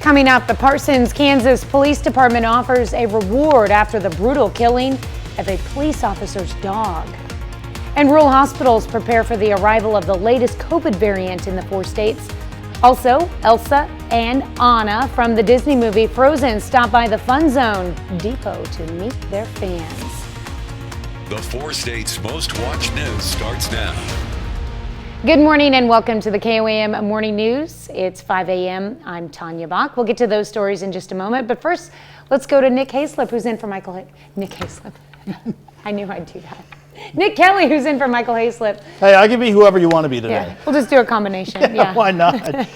Coming up, the Parsons, Kansas Police Department offers a reward after the brutal killing of a police officer's dog. And rural hospitals prepare for the arrival of the latest COVID variant in the 4 states. Also, Elsa and Anna from the Disney movie Frozen stop by the Fun Zone Depot to meet their fans. The 4 states' most watched news starts now. Good morning and welcome to the KOAM Morning News. It's 5 a.m. I'm Tanya Bach. We'll get to those stories in just a moment, but first, let's go to Nick Hayslip, who's in for Nick Hayslip. I knew I'd do that. Nick Kelly, who's in for Michael Hayslip. Hey, I can be whoever you want to be today. Yeah, we'll just do a combination. Yeah. Why not?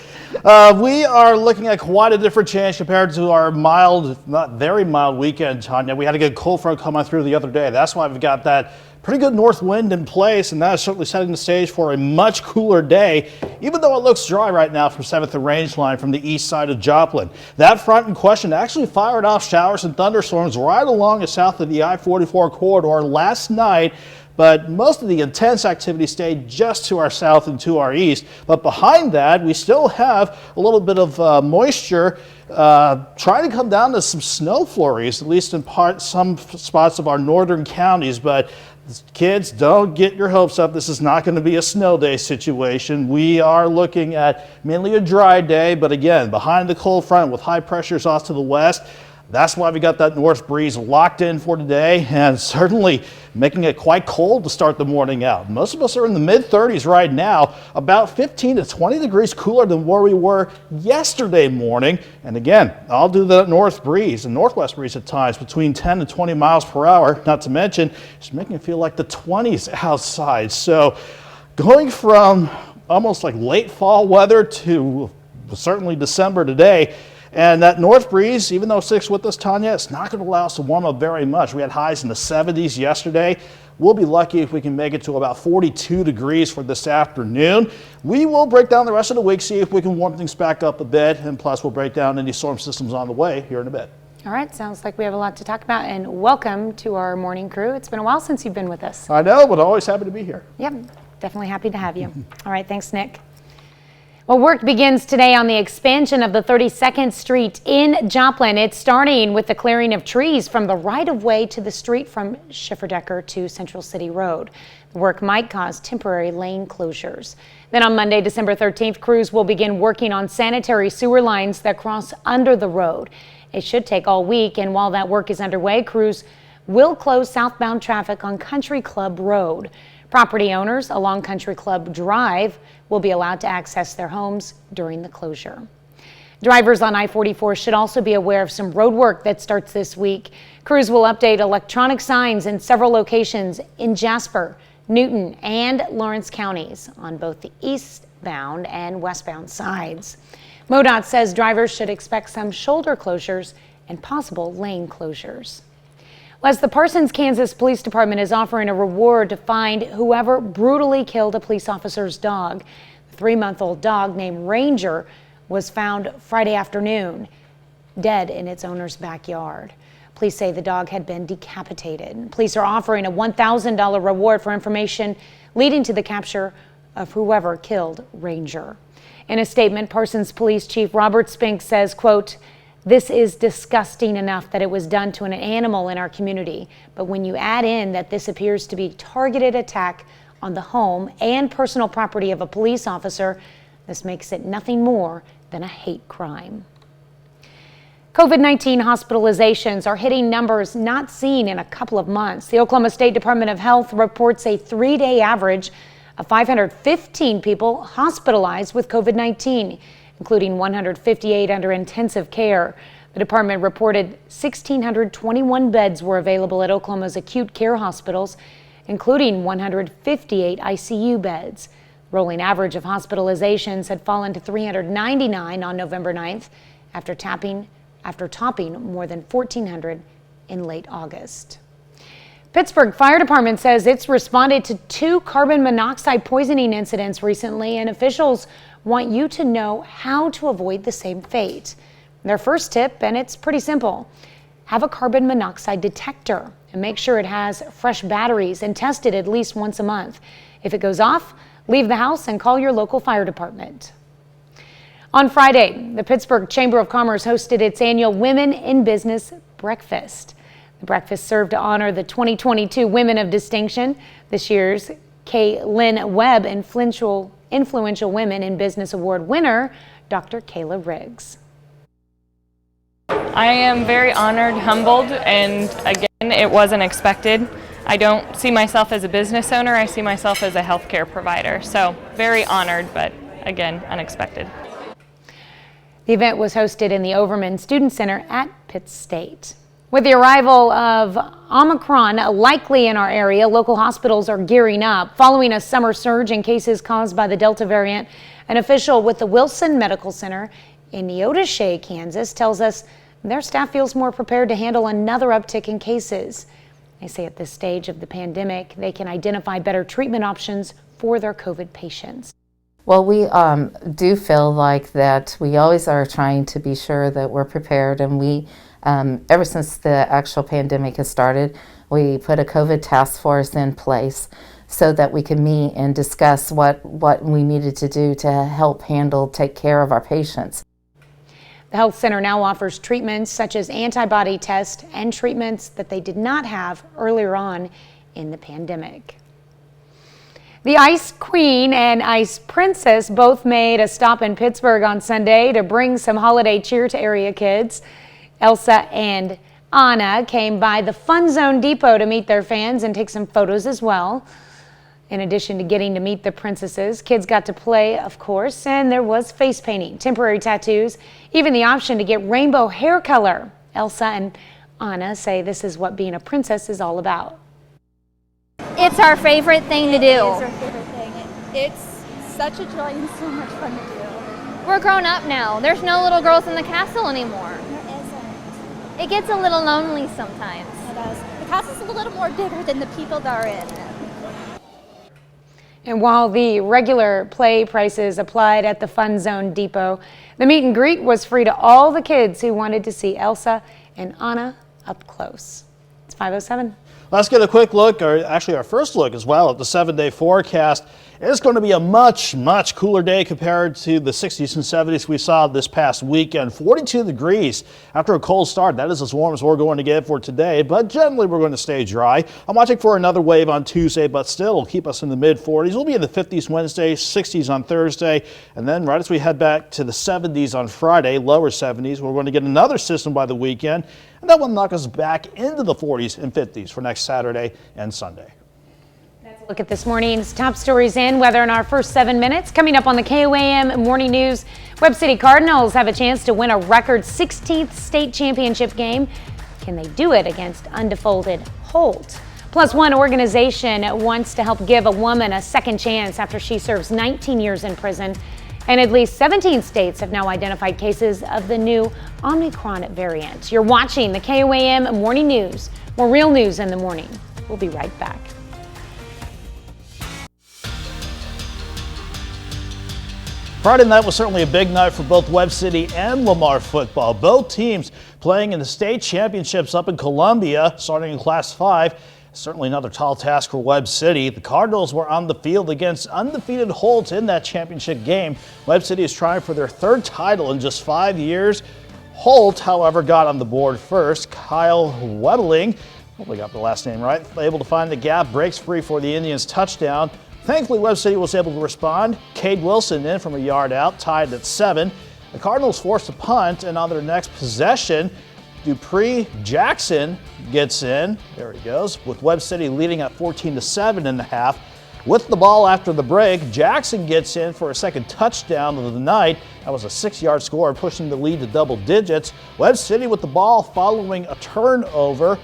We are looking at quite a different change compared to our mild, not very mild weekend, Tanya. We had a good cold front coming through the other day. That's why we've got that pretty good north wind in place, and that is certainly setting the stage for a much cooler day, even though it looks dry right now from 7th and Range Line from the east side of Joplin. That front in question actually fired off showers and thunderstorms right along the south of the I-44 corridor last night, but most of the intense activity stayed just to our south and to our east. But behind that, we still have a little bit of moisture trying to come down to some snow flurries, at least in some spots of our northern counties. But kids, don't get your hopes up. This is not going to be a snow day situation. We are looking at mainly a dry day, but again, behind the cold front with high pressures off to the west. That's why we got that north breeze locked in for today, and certainly making it quite cold to start the morning out. Most of us are in the mid-30s right now, about 15 to 20 degrees cooler than where we were yesterday morning. And again, I'll do that north breeze and northwest breeze at times between 10 and 20 miles per hour, not to mention just making it feel like the 20s outside. So going from almost like late fall weather to certainly December today. And that north breeze, even though it sticks with us, Tanya, it's not going to allow us to warm up very much. We had highs in the 70s yesterday. We'll be lucky if we can make it to about 42 degrees for this afternoon. We will break down the rest of the week, see if we can warm things back up a bit, and plus we'll break down any storm systems on the way here in a bit. All right, sounds like we have a lot to talk about, and welcome to our morning crew. It's been a while since you've been with us. I know, but always happy to be here. Yep, definitely happy to have you. All right, thanks, Nick. Well, work begins today on the expansion of the 32nd Street in Joplin. It's starting with the clearing of trees from the right-of-way to the street from Schifferdecker to Central City Road. The work might cause temporary lane closures. Then on Monday, December 13th, crews will begin working on sanitary sewer lines that cross under the road. It should take all week, and while that work is underway, crews will close southbound traffic on Country Club Road. Property owners along Country Club Drive will be allowed to access their homes during the closure. Drivers on I-44 should also be aware of some road work that starts this week. Crews will update electronic signs in several locations in Jasper, Newton, and Lawrence counties on both the eastbound and westbound sides. MoDOT says drivers should expect some shoulder closures and possible lane closures. As the Parsons, Kansas Police Department is offering a reward to find whoever brutally killed a police officer's dog. The 3-month-old dog named Ranger was found Friday afternoon, dead in its owner's backyard. Police say the dog had been decapitated. Police are offering a $1,000 reward for information leading to the capture of whoever killed Ranger. In a statement, Parsons Police Chief Robert Spink says, quote, "This is disgusting enough that it was done to an animal in our community. But when you add in that this appears to be targeted attack on the home and personal property of a police officer, this makes it nothing more than a hate crime." COVID-19 hospitalizations are hitting numbers not seen in a couple of months. The Oklahoma State Department of Health reports a 3-day average of 515 people hospitalized with COVID-19. Including 158 under intensive care. The department reported 1,621 beds were available at Oklahoma's acute care hospitals, including 158 ICU beds. Rolling average of hospitalizations had fallen to 399 on November 9th after topping more than 1,400 in late August. Pittsburgh Fire Department says it's responded to 2 carbon monoxide poisoning incidents recently, and officials want you to know how to avoid the same fate. Their first tip, and it's pretty simple, have a carbon monoxide detector and make sure it has fresh batteries and test it at least once a month. If it goes off, leave the house and call your local fire department. On Friday, the Pittsburgh Chamber of Commerce hosted its annual Women in Business Breakfast. The breakfast served to honor the 2022 Women of Distinction. This year's K. Lynn Webb Influential Women in Business Award winner, Dr. Kayla Riggs. I am very honored, humbled, and again, it wasn't expected. I don't see myself as a business owner, I see myself as a healthcare provider. So very honored, but again, unexpected. The event was hosted in the Overman Student Center at Pitt State. With the arrival of Omicron likely in our area, local hospitals are gearing up. Following a summer surge in cases caused by the Delta variant, an official with the Wilson Medical Center in Neodesha, Kansas, tells us their staff feels more prepared to handle another uptick in cases. They say at this stage of the pandemic, they can identify better treatment options for their COVID patients. Well, we do feel like that we always are trying to be sure that we're prepared, and we, ever since the actual pandemic has started, we put a COVID task force in place so that we can meet and discuss what we needed to do to help take care of our patients. The health center now offers treatments such as antibody tests and treatments that they did not have earlier on in the pandemic. The Ice Queen and Ice Princess both made a stop in Pittsburgh on Sunday to bring some holiday cheer to area kids. Elsa and Anna came by the Fun Zone Depot to meet their fans and take some photos as well. In addition to getting to meet the princesses, kids got to play, of course, and there was face painting, temporary tattoos, even the option to get rainbow hair color. Elsa and Anna say this is what being a princess is all about. It's our favorite thing to do. It is our favorite thing. It's such a joy and so much fun to do. We're grown up now. There's no little girls in the castle anymore. There isn't. It gets a little lonely sometimes. It does. The castle's a little more bigger than the people that are in it. And while the regular play prices applied at the Fun Zone Depot, the meet and greet was free to all the kids who wanted to see Elsa and Anna up close. It's 5:07. Let's get a quick look, or actually our first look as well, at the 7-day forecast. It's going to be a much cooler day compared to the 60s and 70s we saw this past weekend. 42 degrees after a cold start. That is as warm as we're going to get for today, but generally we're going to stay dry. I'm watching for another wave on Tuesday, but still will keep us in the mid-40s. We'll be in the 50s Wednesday, 60s on Thursday, and then right as we head back to the 70s on Friday, lower 70s, we're going to get another system by the weekend, and that will knock us back into the 40s and 50s for next Saturday and Sunday. Look at this morning's top stories and weather in our first 7 minutes. Coming up on the KOAM Morning News, Webb City Cardinals have a chance to win a record 16th state championship game. Can they do it against undefolded Holt? Plus, one organization wants to help give a woman a second chance after she serves 19 years in prison. And at least 17 states have now identified cases of the new Omicron variant. You're watching the KOAM Morning News. More real news in the morning. We'll be right back. Friday night was certainly a big night for both Webb City and Lamar football. Both teams playing in the state championships up in Columbia, starting in Class 5. Certainly another tall task for Webb City. The Cardinals were on the field against undefeated Holt in that championship game. Webb City is trying for their third title in just 5 years. Holt, however, got on the board first. Kyle Weddling, hopefully got the last name right, able to find the gap, breaks free for the Indians' touchdown. Thankfully, Webb City was able to respond. Cade Wilson in from a yard out, tied at 7. The Cardinals forced a punt, and on their next possession, Dupree Jackson gets in. There he goes, with Webb City leading at 14-7 in the half. With the ball after the break, Jackson gets in for a second touchdown of the night. That was a 6-yard score, pushing the lead to double digits. Webb City with the ball following a turnover.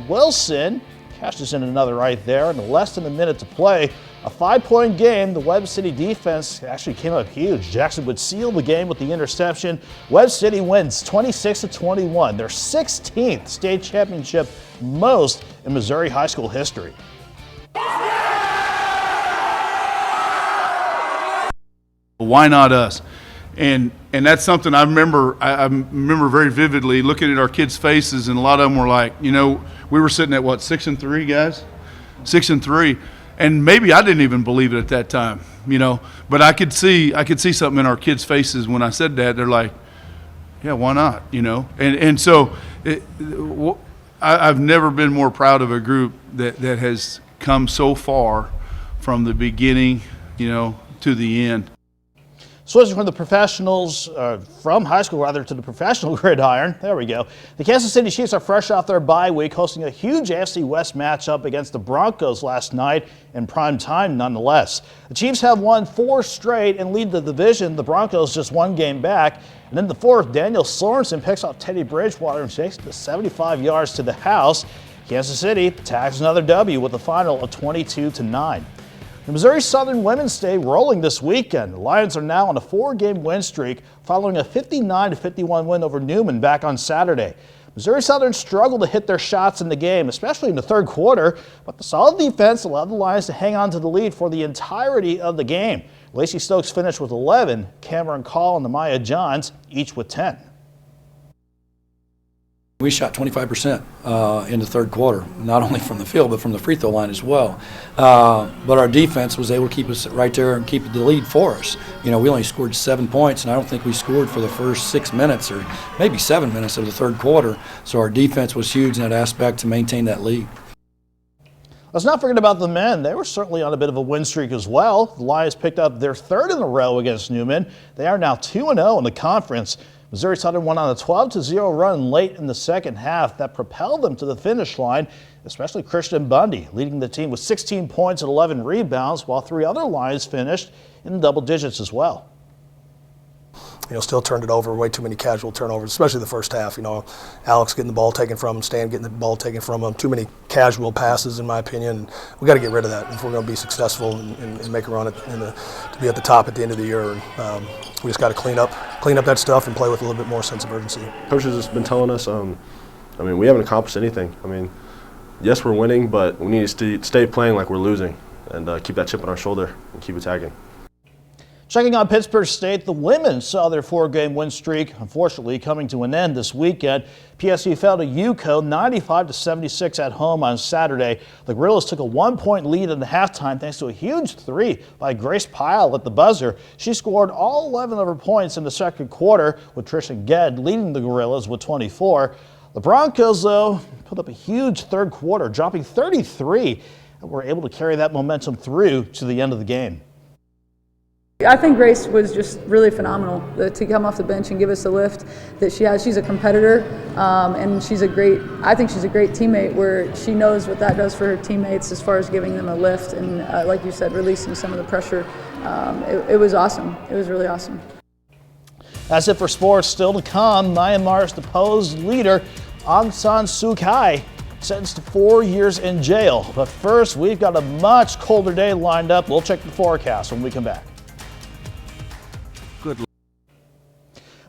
Wilson cashes in another right there, and less than a minute to play. A 5-point game. The Webb City defense actually came up huge. Jackson would seal the game with the interception. Webb City wins 26-21, their 16th state championship, most in Missouri high school history. Why not us? And that's something I remember very vividly, looking at our kids' faces, and a lot of them were like, you know, we were sitting at what, 6-3, guys? 6-3. And maybe I didn't even believe it at that time. But I could see something in our kids' faces when I said that. They're like, yeah, why not? And so I've never been more proud of a group that has come so far from the beginning, to the end. Switching from the professionals, from high school rather, to the professional gridiron. There we go. The Kansas City Chiefs are fresh off their bye week, hosting a huge AFC West matchup against the Broncos last night in prime time nonetheless. The Chiefs have won 4 straight and lead the division. The Broncos just 1 game back. And in the 4th, Daniel Sorensen picks off Teddy Bridgewater and takes the 75 yards to the house. Kansas City tags another W with a final of 22-9. The Missouri Southern women stay rolling this weekend. The Lions are now on a 4-game win streak following a 59-51 win over Newman back on Saturday. Missouri Southern struggled to hit their shots in the game, especially in the 3rd quarter, but the solid defense allowed the Lions to hang on to the lead for the entirety of the game. Lacey Stokes finished with 11, Cameron Call and Amaya Johns each with 10. We shot 25% in the 3rd quarter, not only from the field, but from the free throw line as well. But our defense was able to keep us right there and keep the lead for us. We only scored 7 points, and I don't think we scored for the first 6 minutes or maybe 7 minutes of the 3rd quarter. So our defense was huge in that aspect to maintain that lead. Let's not forget about the men. They were certainly on a bit of a win streak as well. The Lions picked up their 3rd in a row against Newman. They are now 2-0 in the conference. Missouri Southern went on a 12-0 run late in the 2nd half that propelled them to the finish line, especially Christian Bundy, leading the team with 16 points and 11 rebounds, while 3 other Lions finished in double digits as well. Still turned it over, way too many casual turnovers, especially the first half. Alex getting the ball taken from him, Stan getting the ball taken from him, too many casual passes in my opinion. We got to get rid of that if we're going to be successful and make a run to be at the top at the end of the year. We just got to clean up that stuff and play with a little bit more sense of urgency. Coach has just been telling us, we haven't accomplished anything. Yes, we're winning, but we need to stay playing like we're losing and keep that chip on our shoulder and keep attacking. Checking on Pittsburgh State, the women saw their 4-game win streak, unfortunately, coming to an end this weekend. PSU fell to UCO 95-76 at home on Saturday. The Gorillas took a 1-point lead in the halftime thanks to a huge 3 by Grace Pyle at the buzzer. She scored all 11 of her points in the 2nd quarter, with Trisha Gedd leading the Gorillas with 24. The Broncos, though, put up a huge 3rd quarter, dropping 33, and were able to carry that momentum through to the end of the game. I think Grace was just really phenomenal to come off the bench and give us a lift that she has. She's a competitor, and I think she's a great teammate where she knows what that does for her teammates as far as giving them a lift and, like you said, releasing some of the pressure. It was awesome. It was really awesome. That's it for sports. Still to come, Myanmar's deposed leader, Aung San Suu Kyi, sentenced to 4 years in jail. But first, we've got a much colder day lined up. We'll check the forecast when we come back.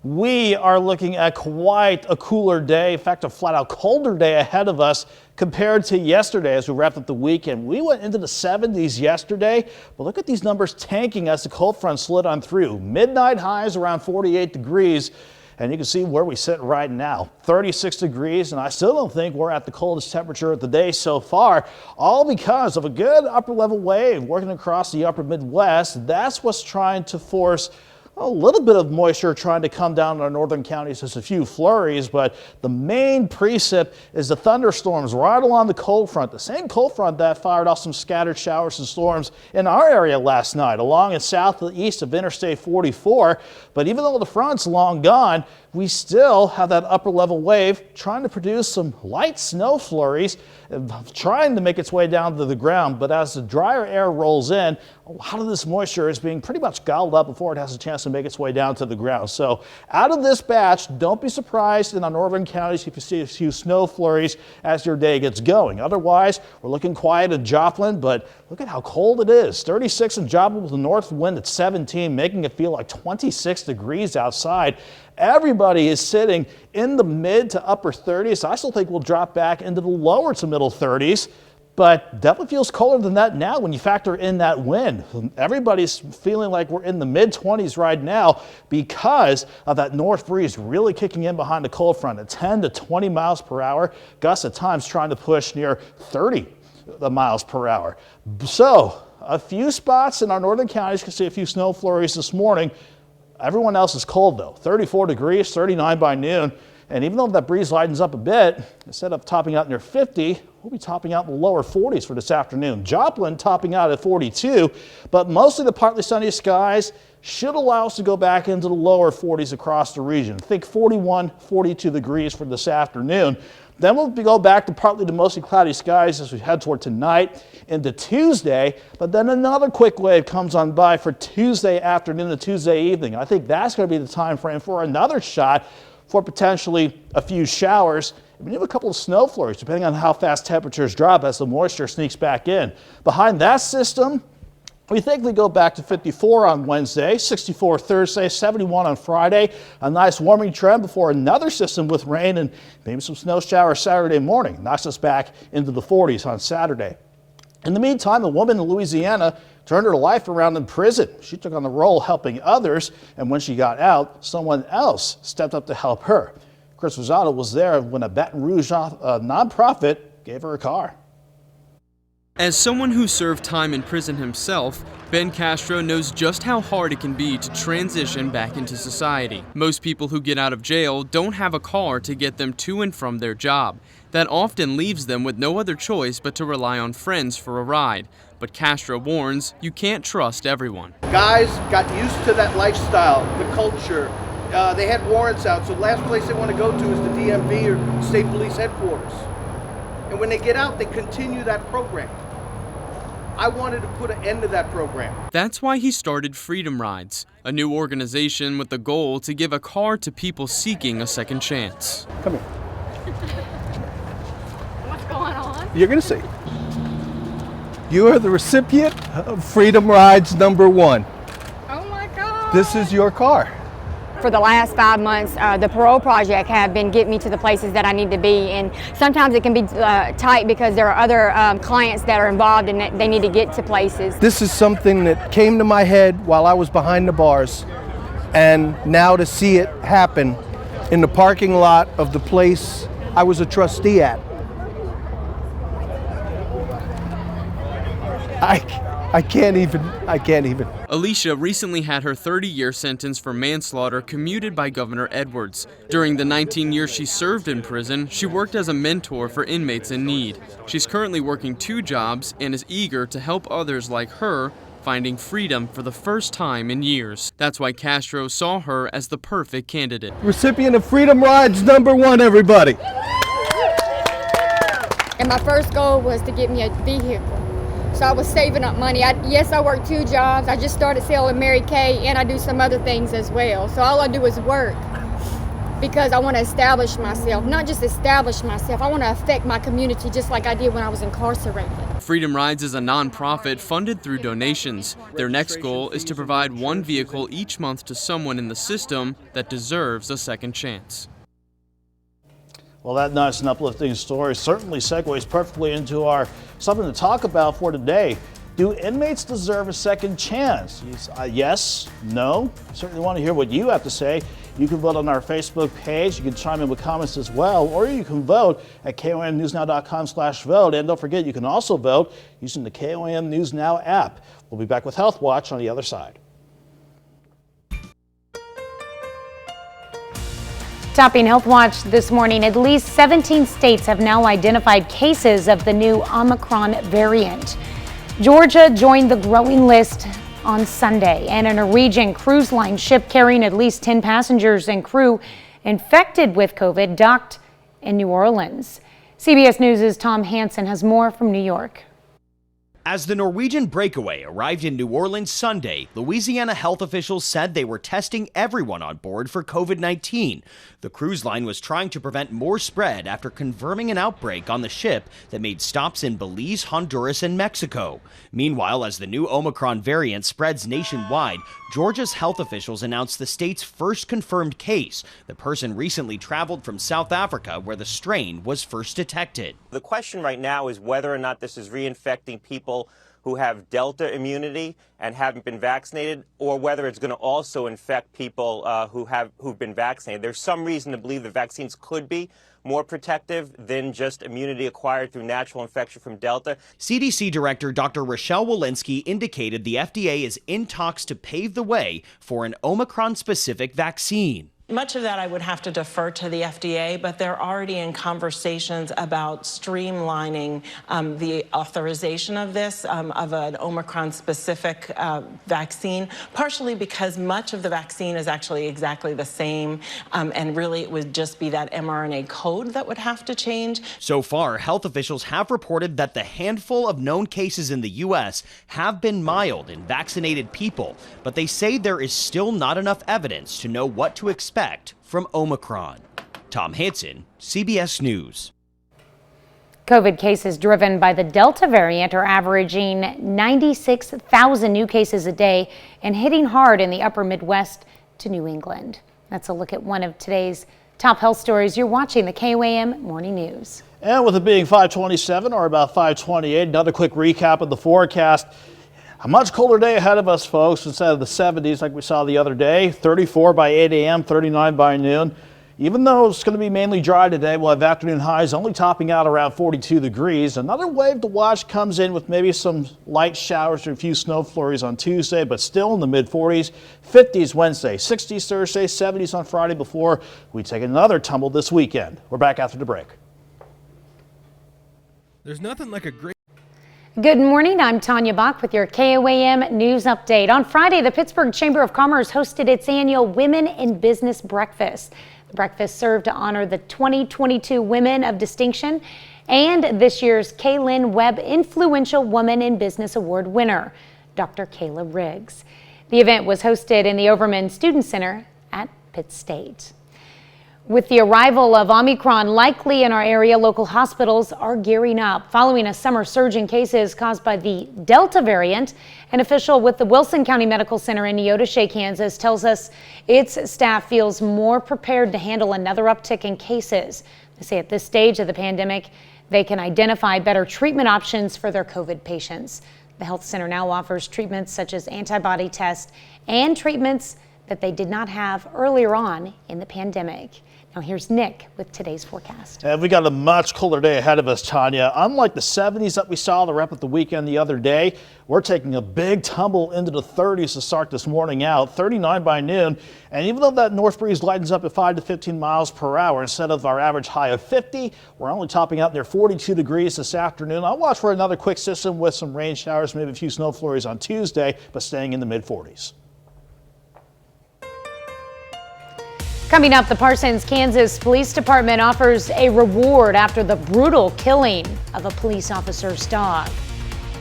We are looking at quite a cooler day. In fact, a flat-out colder day ahead of us compared to yesterday as we wrapped up the weekend. We went into the 70s yesterday, but look at these numbers tanking as the cold front slid on through. Midnight highs around 48 degrees, and you can see where we sit right now, 36 degrees, and I still don't think we're at the coldest temperature of the day so far, all because of a good upper-level wave working across the upper Midwest. That's what's trying to force a little bit of moisture trying to come down in our northern counties. There's a few flurries, but the main precip is the thunderstorms right along the cold front. The same cold front that fired off some scattered showers and storms in our area last night, along and south and east of Interstate 44. But even though the front's long gone, we still have that upper level wave trying to produce some light snow flurries, trying to make its way down to the ground. But as the drier air rolls in, a lot of this moisture is being pretty much gobbled up before it has a chance to make its way down to the ground. So out of this batch, don't be surprised in our northern counties if you see a few snow flurries as your day gets going. Otherwise, we're looking quiet in Joplin, but look at how cold it is. 36 in Joplin with a north wind at 17, making it feel like 26 degrees outside. Everybody is sitting in the mid to upper 30s. I still think we'll drop back into the lower to middle 30s, but definitely feels colder than that now when you factor in that wind. Everybody's feeling like we're in the mid 20s right now because of that north breeze really kicking in behind the cold front at 10 to 20 miles per hour. Gusts at times trying to push near 30 miles per hour. So A few spots in our northern counties can see a few snow flurries this morning. Everyone else is cold though. 34 degrees, 39 by noon. And even though that breeze lightens up a bit, instead of topping out near 50, we'll be topping out in the lower 40s for this afternoon. Joplin topping out at 42, but mostly the partly sunny skies should allow us to go back into the lower 40s across the region. Think 41, 42 degrees for this afternoon. Then we'll go back to partly to mostly cloudy skies as we head toward tonight into Tuesday, but then another quick wave comes on by for Tuesday afternoon and Tuesday evening. I think that's going to be the time frame for another shot for potentially a few showers. We have a couple of snow flurries depending on how fast temperatures drop as the moisture sneaks back in. Behind that system, we think we go back to 54 on Wednesday, 64 Thursday, 71 on Friday. A nice warming trend before another system with rain and maybe some snow showers Saturday morning. Knocks us back into the 40s on Saturday. In the meantime, a woman in Louisiana turned her life around in prison. She took on the role helping others, and when she got out, someone else stepped up to help her. Chris Rosado was there when a Baton Rouge nonprofit gave her a car. As someone who served time in prison himself, Ben Castro knows just how hard it can be to transition back into society. Most people who get out of jail don't have a car to get them to and from their job. That often leaves them with no other choice but to rely on friends for a ride. But Castro warns you can't trust everyone. Guys got used to that lifestyle, the culture. They had warrants out, so the last place they want to go to is the DMV or State Police Headquarters. And when they get out, they continue that program. I wanted to put an end to that program. That's why he started Freedom Rides, a new organization with the goal to give a car to people seeking a second chance. Come here. What's going on? You're going to see. You are the recipient of Freedom Rides #1. Oh my God. This is your car. For the last 5 months, the parole project have been getting me to the places that I need to be, and sometimes it can be tight because there are other clients that are involved and they need to get to places. This is something that came to my head while I was behind the bars, and now to see it happen in the parking lot of the place I was a trustee at. I can't even. Alicia recently had her 30-year sentence for manslaughter commuted by Governor Edwards. During the 19 years she served in prison, she worked as a mentor for inmates in need. She's currently working 2 jobs and is eager to help others like her finding freedom for the first time in years. That's why Castro saw her as the perfect candidate. Recipient of Freedom Rides #1, everybody. And my first goal was to get me a vehicle. So I was saving up money. Yes, I work 2 jobs. I just started selling Mary Kay, and I do some other things as well. So all I do is work because I want to establish myself. Not just establish myself, I want to affect my community just like I did when I was incarcerated. Freedom Rides is a nonprofit funded through donations. Their next goal is to provide 1 vehicle each month to someone in the system that deserves a second chance. Well, that nice and uplifting story certainly segues perfectly into our something to talk about for today. Do inmates deserve a second chance? Yes, no. Certainly want to hear what you have to say. You can vote on our Facebook page. You can chime in with comments as well, or you can vote at KOAMNewsNow.com/vote. And don't forget, you can also vote using the KOAM News Now app. We'll be back with Health Watch on the other side. Topping Health Watch this morning, at least 17 states have now identified cases of the new Omicron variant. Georgia joined the growing list on Sunday, and a Norwegian cruise line ship carrying at least 10 passengers and crew infected with COVID docked in New Orleans. CBS News' Tom Hansen has more from New York. As the Norwegian breakaway arrived in New Orleans Sunday, Louisiana health officials said they were testing everyone on board for COVID-19. The cruise line was trying to prevent more spread after confirming an outbreak on the ship that made stops in Belize, Honduras, and Mexico. Meanwhile, as the new Omicron variant spreads nationwide, Georgia's health officials announced the state's first confirmed case. The person recently traveled from South Africa, where the strain was first detected. The question right now is whether or not this is reinfecting people who have Delta immunity and haven't been vaccinated, or whether it's going to also infect people who've been vaccinated. There's some reason to believe that vaccines could be more protective than just immunity acquired through natural infection from Delta. CDC Director Dr. Rochelle Walensky indicated the FDA is in talks to pave the way for an Omicron-specific vaccine. Much of that I would have to defer to the FDA, but they're already in conversations about streamlining the authorization of this, of an Omicron-specific vaccine, partially because much of the vaccine is actually exactly the same, and really it would just be that mRNA code that would have to change. So far, health officials have reported that the handful of known cases in the U.S. have been mild in vaccinated people, but they say there is still not enough evidence to know what to expect from Omicron. Tom Hansen, CBS News. COVID cases driven by the Delta variant are averaging 96,000 new cases a day and hitting hard in the upper Midwest to New England. That's a look at one of today's top health stories. You're watching the KOAM Morning News. And with it being 527 or about 528, another quick recap of the forecast. A much colder day ahead of us, folks, instead of the 70s like we saw the other day. 34 by 8 a.m., 39 by noon. Even though it's going to be mainly dry today, we'll have afternoon highs only topping out around 42 degrees. Another wave to watch comes in with maybe some light showers or a few snow flurries on Tuesday, but still in the mid-40s. 50s Wednesday, 60s Thursday, 70s on Friday before we take another tumble this weekend. We're back after the break. There's nothing like a great... Good morning, I'm Tanya Bach with your KOAM News Update. On Friday, the Pittsburgh Chamber of Commerce hosted its annual Women in Business Breakfast. The breakfast served to honor the 2022 Women of Distinction and this year's Kaylin Webb Influential Woman in Business Award winner, Dr. Kayla Riggs. The event was hosted in the Overman Student Center at Pitt State. With the arrival of Omicron likely in our area, local hospitals are gearing up. Following a summer surge in cases caused by the Delta variant, an official with the Wilson County Medical Center in Neodesha, Kansas, tells us its staff feels more prepared to handle another uptick in cases. They say at this stage of the pandemic, they can identify better treatment options for their COVID patients. The health center now offers treatments such as antibody tests and treatments that they did not have earlier on in the pandemic. Now here's Nick with today's forecast. And we got a much colder day ahead of us, Tanya. Unlike the 70s that we saw the rep at the weekend the other day, we're taking a big tumble into the 30s to start this morning out, 39 by noon. And even though that north breeze lightens up at 5 to 15 miles per hour instead of our average high of 50, we're only topping out near 42 degrees this afternoon. I'll watch for another quick system with some rain showers, maybe a few snow flurries on Tuesday, but staying in the mid-40s. Coming up, the Parsons, Kansas Police Department offers a reward after the brutal killing of a police officer's dog.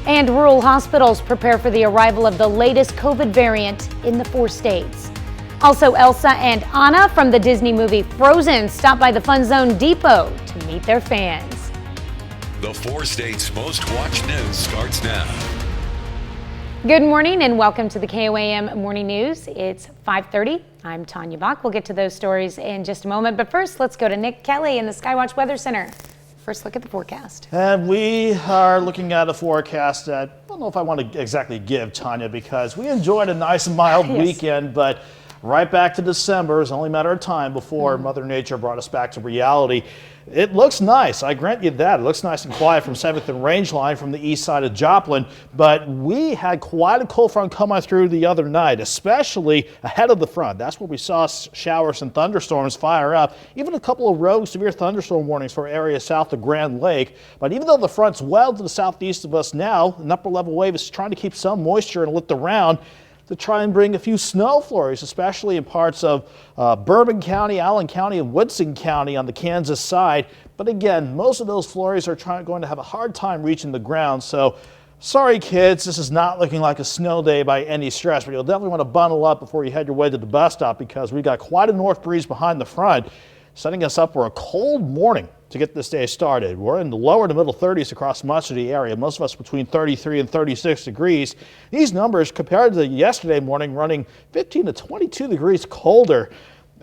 And rural hospitals prepare for the arrival of the latest COVID variant in the 4 states. Also, Elsa and Anna from the Disney movie Frozen stop by the Fun Zone Depot to meet their fans. The 4 states' most watched news starts now. Good morning and welcome to the KOAM Morning News. It's 5:30. I'm Tanya Bach. We'll get to those stories in just a moment. But first, let's go to Nick Kelly in the Skywatch Weather Center. First look at the forecast. And we are looking at a forecast that I don't know if I want to exactly give, Tanya, because we enjoyed a nice mild weekend, but right back to December is only a matter of time before Mother Nature brought us back to reality. It looks nice, I grant you that. It looks nice and quiet from 7th and Range Line from the east side of Joplin, but we had quite a cold front coming through the other night, especially ahead of the front. That's where we saw showers and thunderstorms fire up, even a couple of rogue severe thunderstorm warnings for areas south of Grand Lake. But even though the front's well to the southeast of us now, an upper level wave is trying to keep some moisture and lift around to try and bring a few snow flurries, especially in parts of Bourbon County, Allen County, and Woodson County on the Kansas side. But again, most of those flurries are going to have a hard time reaching the ground. So sorry, kids, this is not looking like a snow day by any stretch, but you'll definitely want to bundle up before you head your way to the bus stop because we got quite a north breeze behind the front, setting us up for a cold morning to get this day started. We're in the lower to middle 30s across much of the area, most of us between 33 and 36 degrees. These numbers compared to yesterday morning running 15 to 22 degrees colder.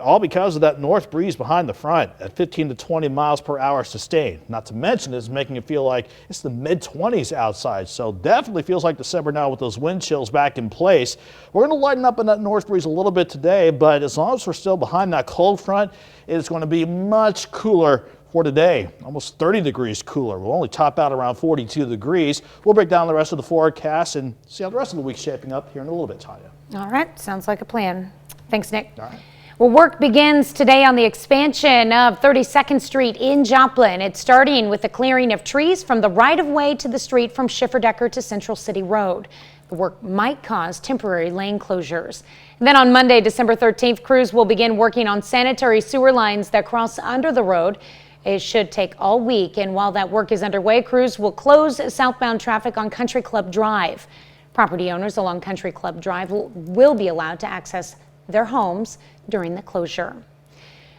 all because of that north breeze behind the front at 15 to 20 miles per hour sustained. Not to mention it's making it feel like it's the mid-20s outside. So definitely feels like December now with those wind chills back in place. We're going to lighten up in that north breeze a little bit today, but as long as we're still behind that cold front, it's going to be much cooler for today, almost 30 degrees cooler. We'll only top out around 42 degrees. We'll break down the rest of the forecast and see how the rest of the week's shaping up here in a little bit, Tanya. All right, sounds like a plan. Thanks, Nick. All right. Well, work begins today on the expansion of 32nd Street in Joplin. It's starting with the clearing of trees from the right-of-way to the street from Schifferdecker to Central City Road. The work might cause temporary lane closures. And then on Monday, December 13th, crews will begin working on sanitary sewer lines that cross under the road. It should take all week, and while that work is underway, crews will close southbound traffic on Country Club Drive. Property owners along Country Club Drive will be allowed to access their homes during the closure.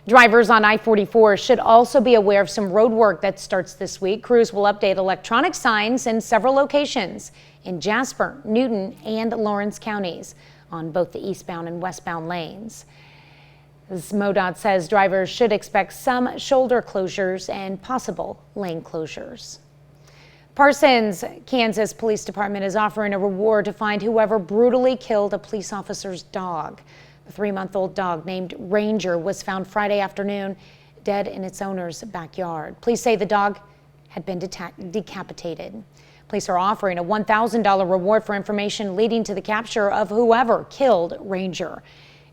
Drivers on I-44 should also be aware of some road work that starts this week. Crews will update electronic signs in several locations in Jasper, Newton, and Lawrence counties on both the eastbound and westbound lanes. As MoDOT says, drivers should expect some shoulder closures and possible lane closures. Parsons, Kansas Police Department is offering a reward to find whoever brutally killed a police officer's dog. The 3-month-old dog named Ranger was found Friday afternoon dead in its owner's backyard. Police say the dog had been decapitated. Police are offering a $1,000 reward for information leading to the capture of whoever killed Ranger.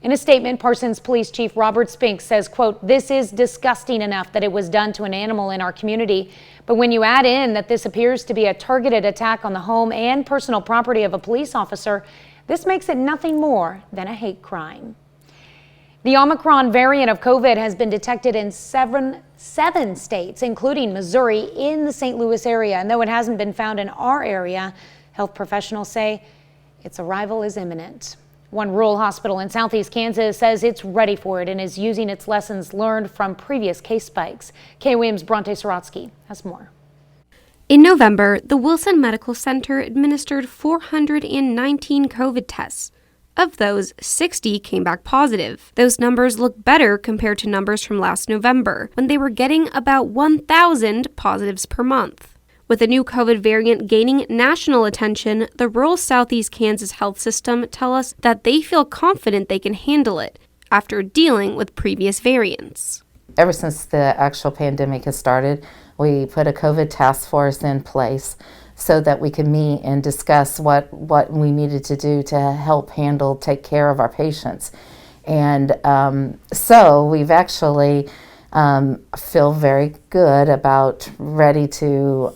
In a statement, Parsons Police Chief Robert Spink says, quote, "This is disgusting enough that it was done to an animal in our community. But when you add in that this appears to be a targeted attack on the home and personal property of a police officer, this makes it nothing more than a hate crime." The Omicron variant of COVID has been detected in seven states, including Missouri, in the St. Louis area. And though it hasn't been found in our area, health professionals say its arrival is imminent. One rural hospital in southeast Kansas says it's ready for it and is using its lessons learned from previous case spikes. KOAM's Bronte Sorotsky has more. In November, the Wilson Medical Center administered 419 COVID tests. Of those, 60 came back positive. Those numbers look better compared to numbers from last November, when they were getting about 1,000 positives per month. With the new COVID variant gaining national attention, the rural southeast Kansas health system tell us that they feel confident they can handle it after dealing with previous variants. Ever since the actual pandemic has started, we put a COVID task force in place so that we could meet and discuss what we needed to do to help take care of our patients. And so we've actually feel very good about ready to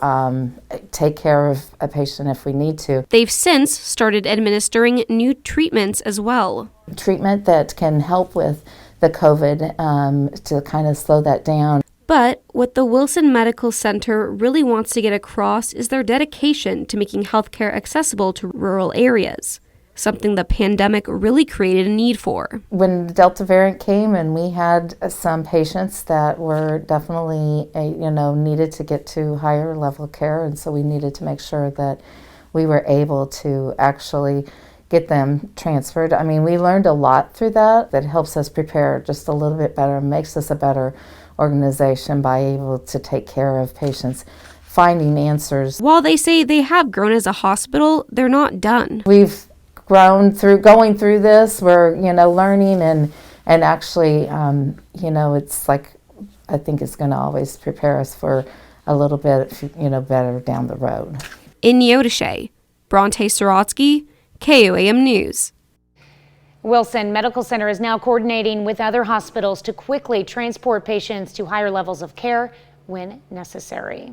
take care of a patient if we need to. They've since started administering new treatments as well. Treatment that can help with the COVID to kind of slow that down. But what the Wilson Medical Center really wants to get across is their dedication to making healthcare accessible to rural areas, something the pandemic really created a need for. When the Delta variant came and we had some patients that were definitely, needed to get to higher level care, and so we needed to make sure that we were able to actually get them transferred. I mean, we learned a lot through that. That helps us prepare just a little bit better, makes us a better organization by able to take care of patients, finding answers. While they say they have grown as a hospital, they're not done. We've grown through going through this. We're learning and actually it's like I think it's going to always prepare us for a little bit better down the road. In Neodesha, Bronte Sorotsky, KOAM News. Wilson Medical Center is now coordinating with other hospitals to quickly transport patients to higher levels of care when necessary.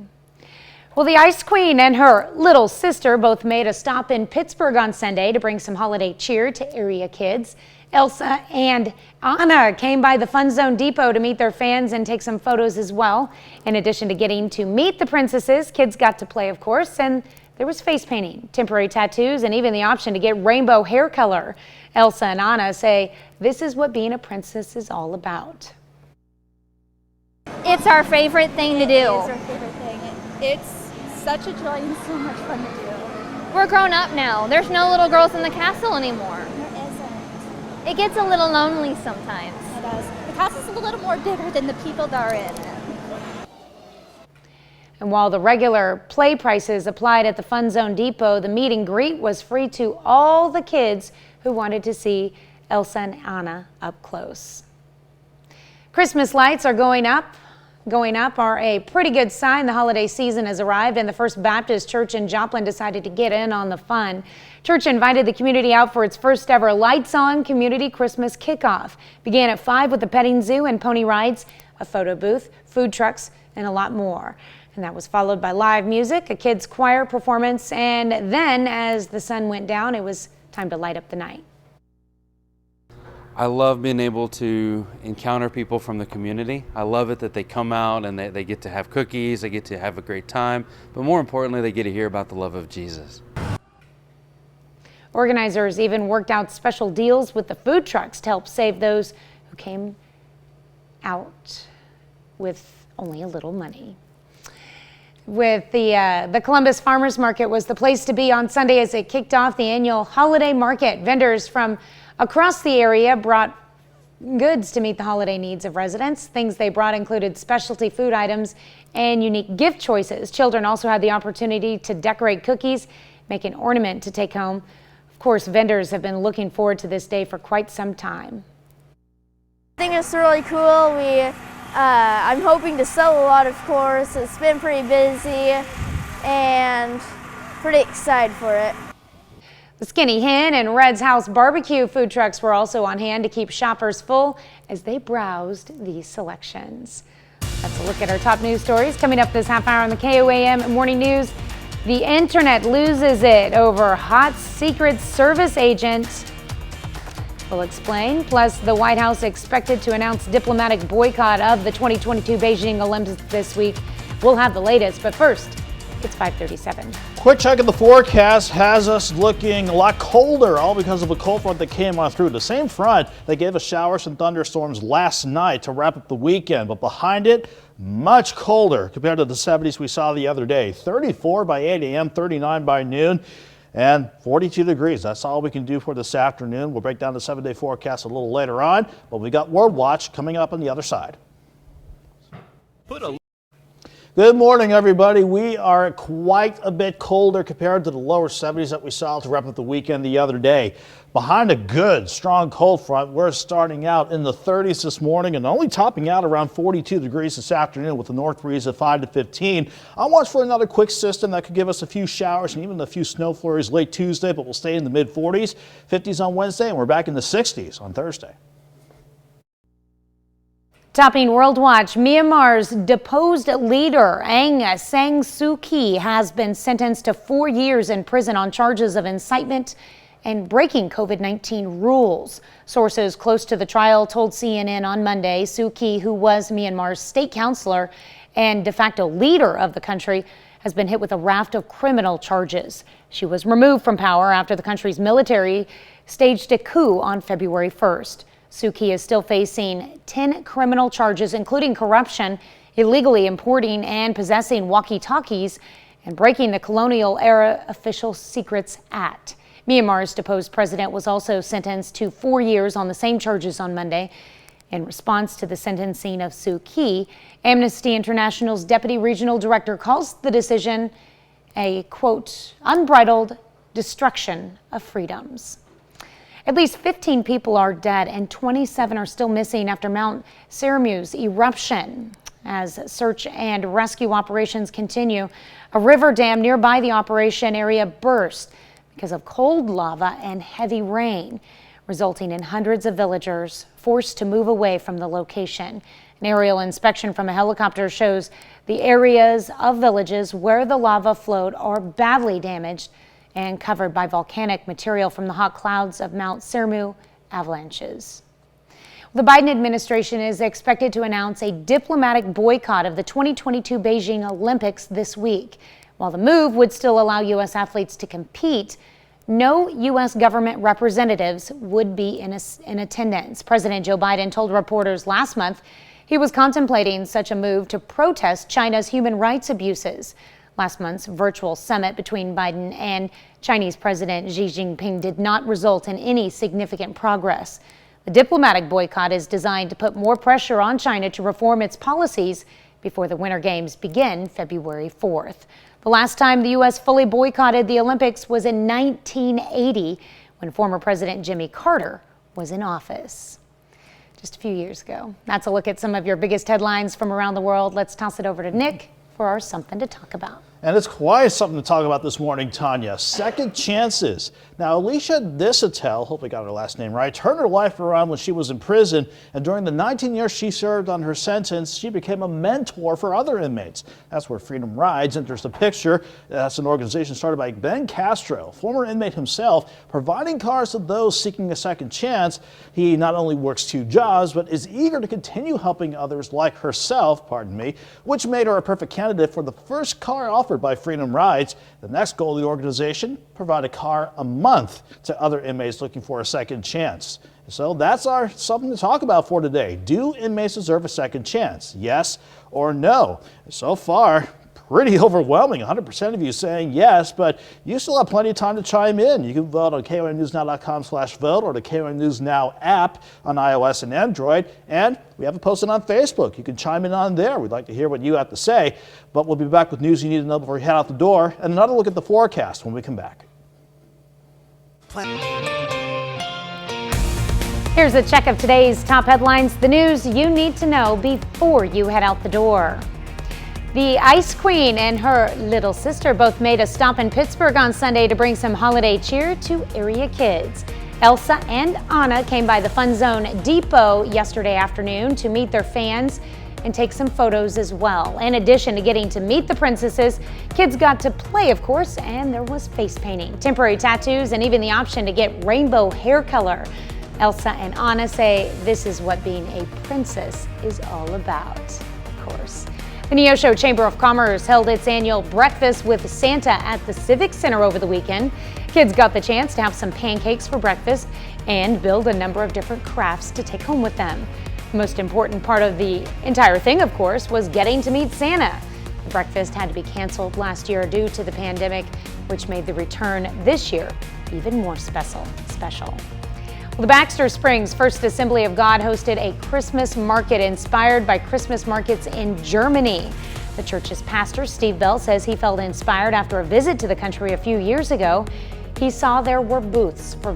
Well, the Ice Queen and her little sister both made a stop in Pittsburgh on Sunday to bring some holiday cheer to area kids. Elsa and Anna came by the Fun Zone Depot to meet their fans and take some photos as well. In addition to getting to meet the princesses, kids got to play, of course, and there was face painting, temporary tattoos, and even the option to get rainbow hair color. Elsa and Anna say this is what being a princess is all about. It's our favorite thing to do. It is our favorite thing. It's such a joy and so much fun to do. We're grown up now. There's no little girls in the castle anymore. There isn't. It gets a little lonely sometimes. It does. The house is a little more bigger than the people that are in it. And while the regular play prices applied at the Fun Zone Depot, the meet and greet was free to all the kids who wanted to see Elsa and Anna up close. Christmas lights are going up are a pretty good sign the holiday season has arrived, and the First Baptist Church in Joplin decided to get in on the fun. Church invited the community out for its first ever Lights On Community Christmas Kickoff. Began at 5 with the petting zoo and pony rides, a photo booth, food trucks, and a lot more. And that was followed by live music, a kids choir performance, and then as the sun went down, it was time to light up the night. I love being able to encounter people from the community. I love it that they come out and they get to have cookies, they get to have a great time, but more importantly, they get to hear about the love of Jesus. Organizers even worked out special deals with the food trucks to help save those who came out with only a little money. With the Columbus Farmers Market was the place to be on Sunday as it kicked off the annual holiday market. Vendors from across the area brought goods to meet the holiday needs of residents. Things they brought included specialty food items and unique gift choices. Children also had the opportunity to decorate cookies, make an ornament to take home. Of course, vendors have been looking forward to this day for quite some time. I think it's really cool. I'm hoping to sell a lot, of course. It's been pretty busy and pretty excited for it. The Skinny Hen and Red's House Barbecue food trucks were also on hand to keep shoppers full as they browsed these selections. That's a look at our top news stories coming up this half hour on the KOAM Morning News. The internet loses it over hot Secret Service agent. We'll explain. Plus, the White House expected to announce diplomatic boycott of the 2022 Beijing Olympics this week. We'll have the latest, but first, it's 5:37. Quick check of the forecast has us looking a lot colder, all because of a cold front that came on through. The same front that gave us showers and thunderstorms last night to wrap up the weekend, but behind it, much colder compared to the 70s we saw the other day. 34 by 8 a.m., 39 by noon, and 42 degrees. That's all we can do for this afternoon. We'll break down the 7-day forecast a little later on, but we got World Watch coming up on the other side. Good morning, everybody. We are quite a bit colder compared to the lower 70s that we saw to wrap up the weekend the other day. Behind a good, strong cold front, we're starting out in the 30s this morning and only topping out around 42 degrees this afternoon with the north breeze of 5 to 15. I watch for another quick system that could give us a few showers and even a few snow flurries late Tuesday, but we'll stay in the mid 40s, 50s on Wednesday, and we're back in the 60s on Thursday. Topping World Watch, Myanmar's deposed leader, Aang San Suu Kyi, has been sentenced to 4 years in prison on charges of incitement and breaking COVID-19 rules. Sources close to the trial told CNN on Monday Suu Kyi, who was Myanmar's state counselor and de facto leader of the country, has been hit with a raft of criminal charges. She was removed from power after the country's military staged a coup on February 1st. Suu Kyi is still facing 10 criminal charges, including corruption, illegally importing and possessing walkie-talkies, and breaking the colonial-era Official Secrets Act. Myanmar's deposed president was also sentenced to 4 years on the same charges on Monday. In response to the sentencing of Suu Kyi, Amnesty International's deputy regional director calls the decision a, quote, unbridled destruction of freedoms. At least 15 people are dead and 27 are still missing after Mount Seramu's eruption. As search and rescue operations continue, a river dam nearby the operation area burst because of cold lava and heavy rain, resulting in hundreds of villagers forced to move away from the location. An aerial inspection from a helicopter shows the areas of villages where the lava flowed are badly damaged and covered by volcanic material from the hot clouds of Mount Seramu avalanches. The Biden administration is expected to announce a diplomatic boycott of the 2022 Beijing Olympics this week. While the move would still allow U.S. athletes to compete, no U.S. government representatives would be in attendance. President Joe Biden told reporters last month he was contemplating such a move to protest China's human rights abuses. Last month's virtual summit between Biden and Chinese President Xi Jinping did not result in any significant progress. The diplomatic boycott is designed to put more pressure on China to reform its policies before the Winter Games begin February 4th. The last time the U.S. fully boycotted the Olympics was in 1980 when former President Jimmy Carter was in office. Just a few years ago. That's a look at some of your biggest headlines from around the world. Let's toss it over to Nick for our Something to Talk About. And it's quite something to talk about this morning, Tanya. Second chances. Now, Alicia Disatel, hope I got her last name right, turned her life around when she was in prison, and during the 19 years she served on her sentence, she became a mentor for other inmates. That's where Freedom Rides enters the picture. That's an organization started by Ben Castro, former inmate himself, providing cars to those seeking a second chance. He not only works 2 jobs, but is eager to continue helping others like herself, which made her a perfect candidate for the first car offered by Freedom Rides. The next goal of the organization, provide a car a month to other inmates looking for a second chance. So that's our Something to Talk About for today. Do inmates deserve a second chance? Yes or no? So far, pretty overwhelming. 100% of you saying yes, but you still have plenty of time to chime in. You can vote on KOAMNewsNow.com/vote or the KOAM News Now app on iOS and Android. And we have it posted on Facebook. You can chime in on there. We'd like to hear what you have to say. But we'll be back with news you need to know before you head out the door and another look at the forecast when we come back. Here's a check of today's top headlines, the news you need to know before you head out the door. The Ice Queen and her little sister both made a stop in Pittsburgh on Sunday to bring some holiday cheer to area kids. Elsa and Anna came by the Fun Zone Depot yesterday afternoon to meet their fans and take some photos as well. In addition to getting to meet the princesses, kids got to play, of course, and there was face painting, temporary tattoos, and even the option to get rainbow hair color. Elsa and Anna say this is what being a princess is all about, of course. The Neosho Chamber of Commerce held its annual Breakfast with Santa at the Civic Center over the weekend. Kids got the chance to have some pancakes for breakfast and build a number of different crafts to take home with them. The most important part of the entire thing, of course, was getting to meet Santa. The breakfast had to be canceled last year due to the pandemic, which made the return this year even more special. Well, the Baxter Springs First Assembly of God hosted a Christmas market inspired by Christmas markets in Germany. The church's pastor, Steve Bell, says he felt inspired after a visit to the country a few years ago. He saw there were booths for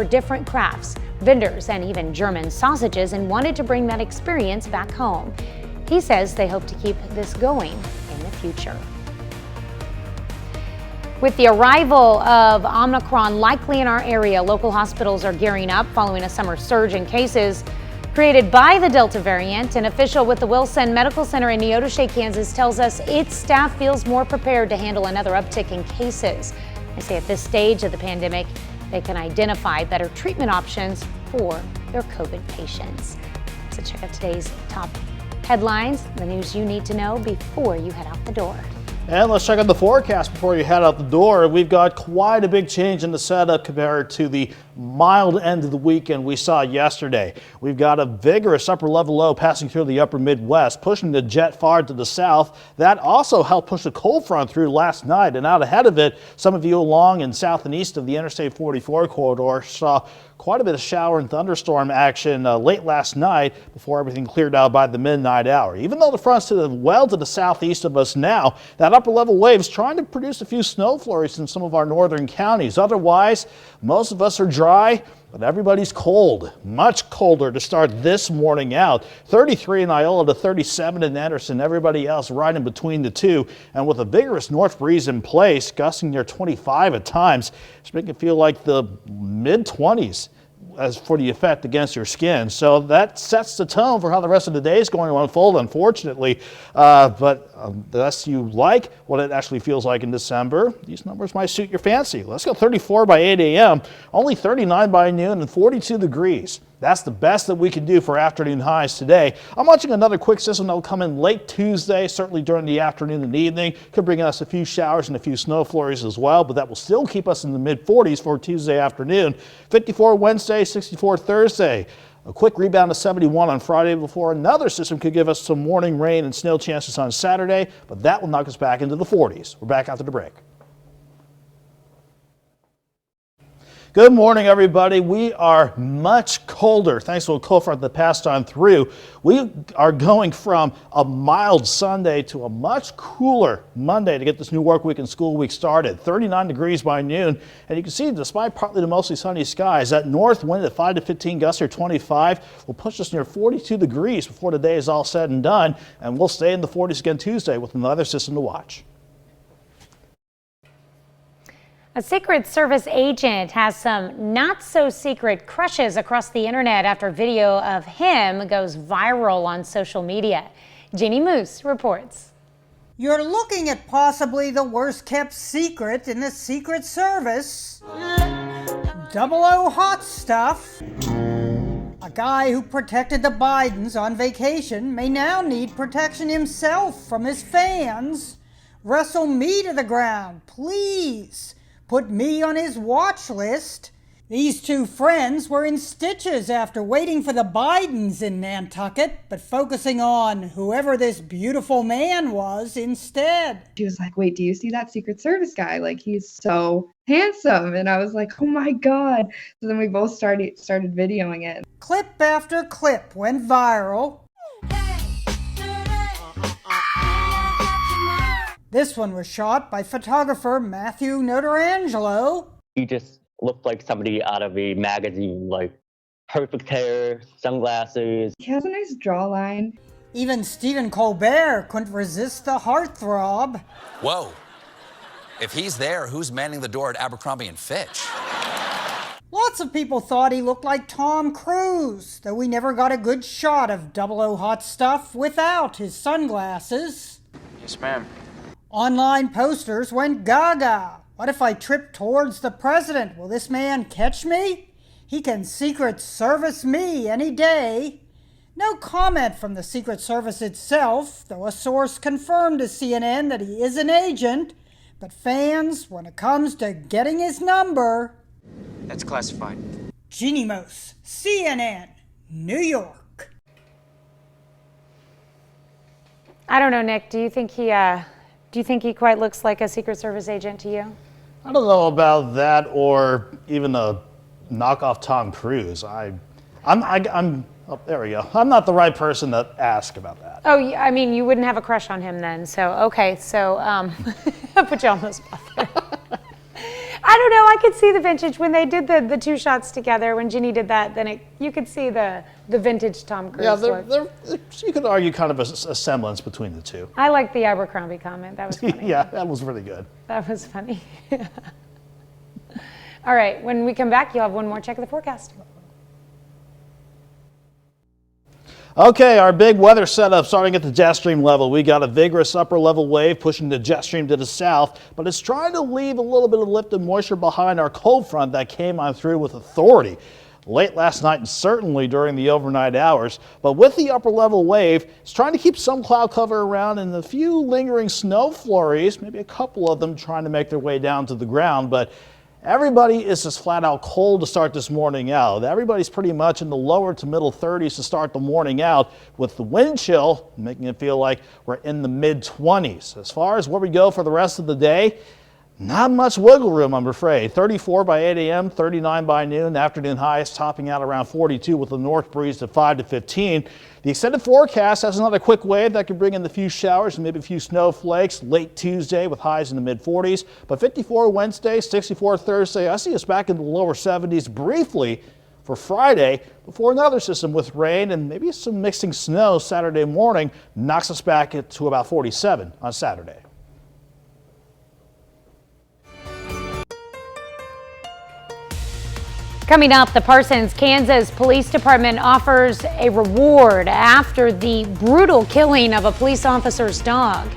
different crafts, vendors, and even German sausages, and wanted to bring that experience back home. He says they hope to keep this going in the future. With the arrival of Omicron likely in our area, local hospitals are gearing up following a summer surge in cases created by the Delta variant. An official with the Wilson Medical Center in Neodesha, Kansas, tells us its staff feels more prepared to handle another uptick in cases. They say at this stage of the pandemic, they can identify better treatment options for their COVID patients. So check out today's top headlines, the news you need to know before you head out the door. And let's check out the forecast before you head out the door. We've got quite a big change in the setup compared to the mild end of the weekend we saw yesterday. We've got a vigorous upper level low passing through the upper Midwest, pushing the jet far to the south. That also helped push the cold front through last night, and out ahead of it, some of you along and south and east of the Interstate 44 corridor saw quite a bit of shower and thunderstorm action late last night before everything cleared out by the midnight hour. Even though the front's to the southeast of us now, that upper level wave's trying to produce a few snow flurries in some of our northern counties. Otherwise, most of us are dry, but everybody's cold. Much colder to start this morning out. 33 in Iola to 37 in Anderson. Everybody else right in between the two. And with a vigorous north breeze in place, gusting near 25 at times, it's making it feel like the mid-20s as for the effect against your skin. So that sets the tone for how the rest of the day is going to unfold, unfortunately. But unless you like what it actually feels like in December, these numbers might suit your fancy. Let's go 34 by 8 a.m., only 39 by noon, and 42 degrees. That's the best that we can do for afternoon highs today. I'm watching another quick system that will come in late Tuesday, certainly during the afternoon and evening. Could bring us a few showers and a few snow flurries as well, but that will still keep us in the mid-40s for Tuesday afternoon. 54 Wednesday, 64 Thursday. A quick rebound to 71 on Friday before another system could give us some morning rain and snow chances on Saturday, but that will knock us back into the 40s. We're back after the break. Good morning, everybody. We are much colder thanks to a cold front that passed on through. We are going from a mild Sunday to a much cooler Monday to get this new work week and school week started. 39 degrees by noon. And you can see, despite partly to mostly sunny skies, that north wind at 5 to 15 gusts or 25 will push us near 42 degrees before the day is all said and done. And we'll stay in the 40s again Tuesday with another system to watch. A Secret Service agent has some not-so-secret crushes across the internet after video of him goes viral on social media. Jeannie Moose reports. You're looking at possibly the worst-kept secret in the Secret Service. 00 hot stuff. A guy who protected the Bidens on vacation may now need protection himself from his fans. Wrestle me to the ground, please. Put me on his watch list. These two friends were in stitches after waiting for the Bidens in Nantucket, but focusing on whoever this beautiful man was instead. She was like, wait, do you see that Secret Service guy? Like, he's so handsome. And I was like, oh my God. So then we both started videoing it. Clip after clip went viral. This one was shot by photographer Matthew Notarangelo. He just looked like somebody out of a magazine, like perfect hair, sunglasses. He has a nice jawline. Even Stephen Colbert couldn't resist the heartthrob. Whoa. If he's there, who's manning the door at Abercrombie & Fitch? Lots of people thought he looked like Tom Cruise, though we never got a good shot of 00 hot stuff without his sunglasses. Yes, ma'am. Online posters went gaga. What if I trip towards the president? Will this man catch me? He can Secret Service me any day. No comment from the Secret Service itself, though a source confirmed to CNN that he is an agent. But fans, when it comes to getting his number... That's classified. Jeannie Moose, CNN, New York. I don't know, Nick. Do you think he quite looks like a Secret Service agent to you? I don't know about that, or even a knockoff Tom Cruise. Oh, there we go. I'm not the right person to ask about that. Oh, I mean, you wouldn't have a crush on him then. So, okay. So, I'll put you on the spot there. I don't know. I could see the vintage when they did the two shots together. When Ginny did that, then you could see the vintage Tom Cruise. Yeah, you could argue kind of a semblance between the two. I like the Abercrombie comment. That was funny. Yeah, that was really good. That was funny. All right. When we come back, you'll have one more check of the forecast. Okay, our big weather setup starting at the jet stream level. We got a vigorous upper level wave pushing the jet stream to the south, but it's trying to leave a little bit of lifted moisture behind our cold front that came on through with authority late last night and certainly during the overnight hours. But with the upper level wave, it's trying to keep some cloud cover around and a few lingering snow flurries, maybe a couple of them trying to make their way down to the ground. But everybody is just flat out cold to start this morning out. Everybody's pretty much in the lower to middle 30s to start the morning out, with the wind chill making it feel like we're in the mid 20s. As far as where we go for the rest of the day, not much wiggle room, I'm afraid. 34 by 8 a.m., 39 by noon. Afternoon highs topping out around 42 with a north breeze at 5 to 15. The extended forecast has another quick wave that could bring in a few showers and maybe a few snowflakes late Tuesday with highs in the mid 40s. But 54 Wednesday, 64 Thursday. I see us back in the lower 70s briefly for Friday before another system with rain and maybe some mixing snow Saturday morning knocks us back to about 47 on Saturday. Coming up, the Parsons, Kansas Police Department offers a reward after the brutal killing of a police officer's dog.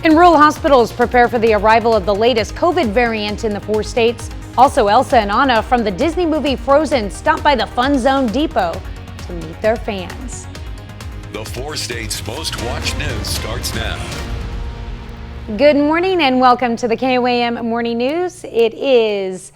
And rural hospitals prepare for the arrival of the latest COVID variant in the 4 states. Also, Elsa and Anna from the Disney movie Frozen stop by the Fun Zone Depot to meet their fans. The 4 states' most watched news starts now. Good morning and welcome to the KOAM Morning News. It is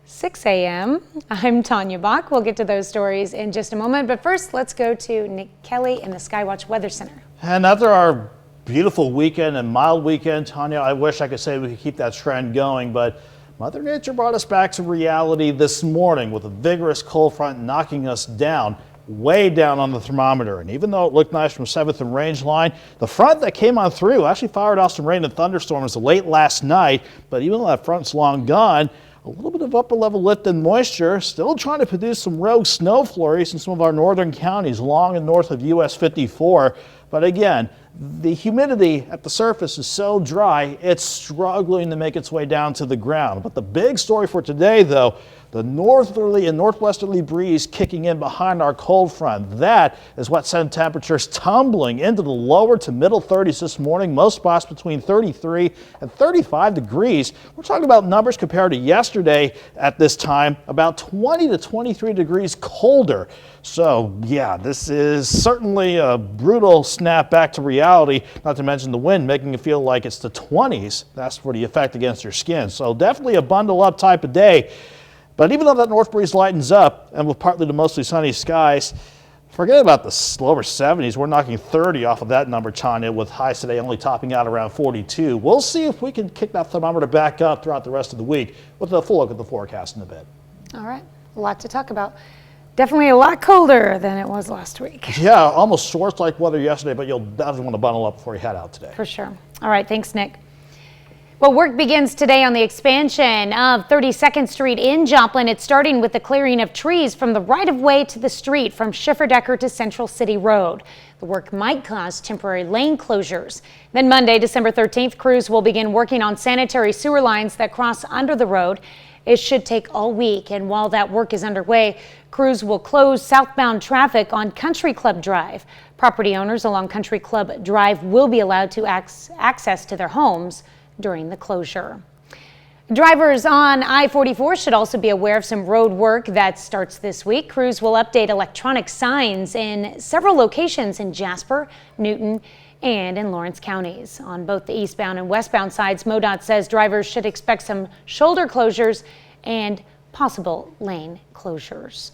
6 a.m. I'm Tanya Bach. We'll get to those stories in just a moment. But first, let's go to Nick Kelly in the Skywatch Weather Center. And after our beautiful weekend and mild weekend, Tanya, I wish I could say we could keep that trend going, but Mother Nature brought us back to reality this morning with a vigorous cold front knocking us down, way down on the thermometer. And even though it looked nice from 7th and range line, the front that came on through actually fired off some rain and thunderstorms late last night. But even though that front's long gone, a little bit of upper level lift and moisture still trying to produce some rogue snow flurries in some of our northern counties along and north of US 54. But again, the humidity at the surface is so dry, it's struggling to make its way down to the ground. But the big story for today, though, the northerly and northwesterly breeze kicking in behind our cold front. That is what sent temperatures tumbling into the lower to middle 30s this morning. Most spots between 33 and 35 degrees. We're talking about numbers compared to yesterday at this time, about 20 to 23 degrees colder. So yeah, this is certainly a brutal snap back to reality, not to mention the wind making it feel like it's the 20s. That's for the effect against your skin. So definitely a bundle up type of day. But even though that north breeze lightens up and with partly to mostly sunny skies, forget about the lower 70s. We're knocking 30 off of that number, Tanya, with highs today only topping out around 42. We'll see if we can kick that thermometer back up throughout the rest of the week with a full look at the forecast in a bit. All right, a lot to talk about. Definitely a lot colder than it was last week. Yeah, almost shorts-like weather yesterday, but you'll definitely want to bundle up before you head out today. For sure. All right, thanks, Nick. Well, work begins today on the expansion of 32nd Street in Joplin. It's starting with the clearing of trees from the right-of-way to the street from Schifferdecker to Central City Road. The work might cause temporary lane closures. Then Monday, December 13th, crews will begin working on sanitary sewer lines that cross under the road. It should take all week, and while that work is underway, crews will close southbound traffic on Country Club Drive. Property owners along Country Club Drive will be allowed to access to their homes during the closure. Drivers on I-44 should also be aware of some road work that starts this week. Crews will update electronic signs in several locations in Jasper, Newton, and in Lawrence counties. On both the eastbound and westbound sides, MoDOT says drivers should expect some shoulder closures and possible lane closures.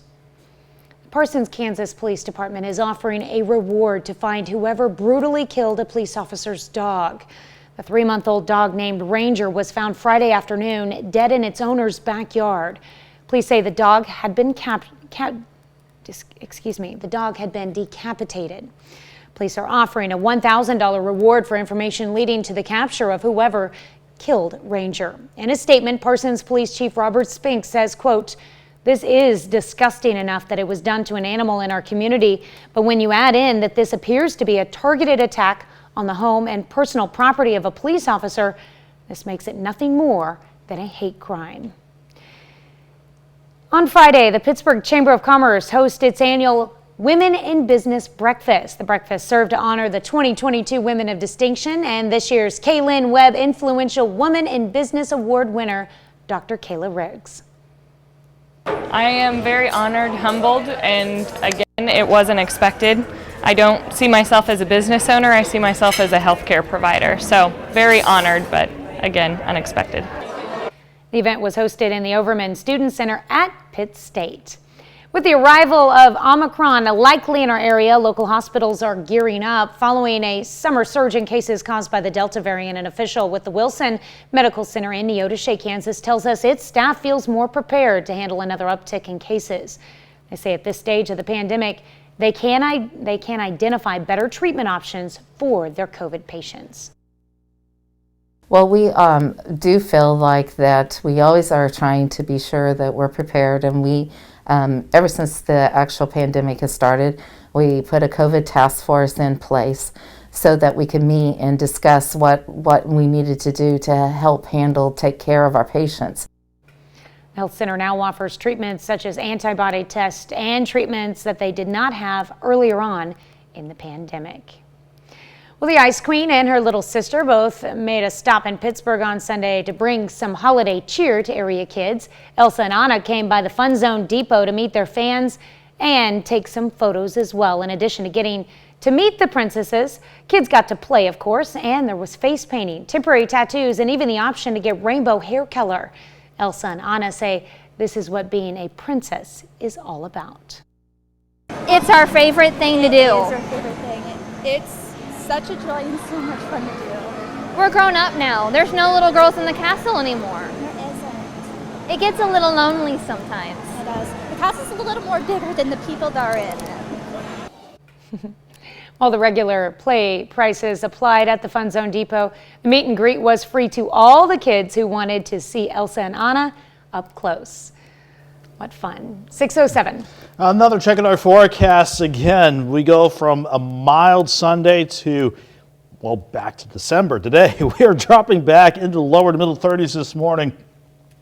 The Parsons, Kansas Police Department is offering a reward to find whoever brutally killed a police officer's dog. A 3-month-old dog named Ranger was found Friday afternoon dead in its owner's backyard. Police say the dog had been decapitated. Police are offering a $1,000 reward for information leading to the capture of whoever killed Ranger. In a statement, Parsons Police Chief Robert Spink says, quote, "This is disgusting enough that it was done to an animal in our community, but when you add in that this appears to be a targeted attack on the home and personal property of a police officer, this makes it nothing more than a hate crime." On Friday, the Pittsburgh Chamber of Commerce hosts its annual Women in Business Breakfast. The breakfast served to honor the 2022 Women of Distinction and this year's Kaylin Webb Influential Woman in Business Award winner, Dr. Kayla Riggs. I am very honored, humbled, and again, it wasn't expected. I don't see myself as a business owner, I see myself as a healthcare provider. So very honored, but again, unexpected. The event was hosted in the Overman Student Center at Pitt State. With the arrival of Omicron likely in our area, local hospitals are gearing up following a summer surge in cases caused by the Delta variant. An official with the Wilson Medical Center in Neodesha, Kansas, tells us its staff feels more prepared to handle another uptick in cases. They say at this stage of the pandemic, they can identify better treatment options for their COVID patients. Well, we do feel like that we always are trying to be sure that we're prepared, and we, ever since the actual pandemic has started, we put a COVID task force in place so that we could meet and discuss what we needed to do to help take care of our patients. The health center now offers treatments such as antibody tests and treatments that they did not have earlier on in the pandemic. Well, the Ice Queen and her little sister both made a stop in Pittsburgh on Sunday to bring some holiday cheer to area kids. Elsa and Anna came by the Fun Zone Depot to meet their fans and take some photos as well. In addition to getting to meet the princesses, kids got to play, of course, and there was face painting, temporary tattoos, and even the option to get rainbow hair color. Elsa and Anna say this is what being a princess is all about. It's our favorite thing to do. It is our favorite thing. It's such a joy and so much fun to do. We're grown up now. There's no little girls in the castle anymore. There isn't. It gets a little lonely sometimes. It does. The house is a little more bigger than the people that are in it. While the regular play prices applied at the Fun Zone Depot, the meet and greet was free to all the kids who wanted to see Elsa and Anna up close. What fun. 6:07. Another check in our forecasts again. We go from a mild Sunday to, well, back to December. Today, we are dropping back into the lower to middle 30s this morning.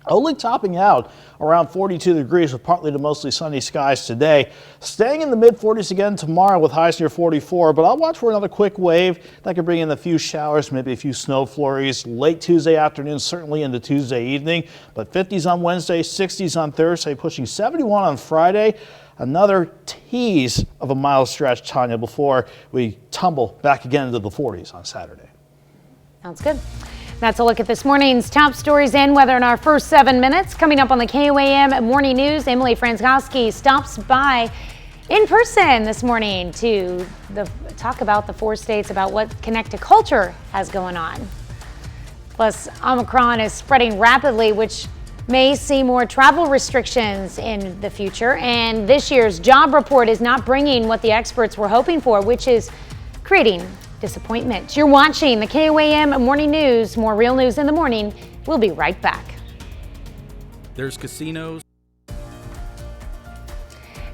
Only topping out around 42 degrees with partly to mostly sunny skies today. Staying in the mid 40s again tomorrow with highs near 44, but I'll watch for another quick wave that could bring in a few showers, maybe a few snow flurries late Tuesday afternoon, certainly into Tuesday evening. But 50s on Wednesday, 60s on Thursday, pushing 71 on Friday. Another tease of a mild stretch, Tanya, before we tumble back again into the 40s on Saturday. Sounds good. That's a look at this morning's top stories and weather in our first 7 minutes. Coming up on the KOAM Morning News, Emily Franskowski stops by in person this morning to talk about the 4 states, about what Connect to Culture has going on. Plus, Omicron is spreading rapidly, which may see more travel restrictions in the future. And this year's job report is not bringing what the experts were hoping for, which is creating disappointment. You're watching the KOAM Morning News. More real news in the morning. We'll be right back. There's casinos.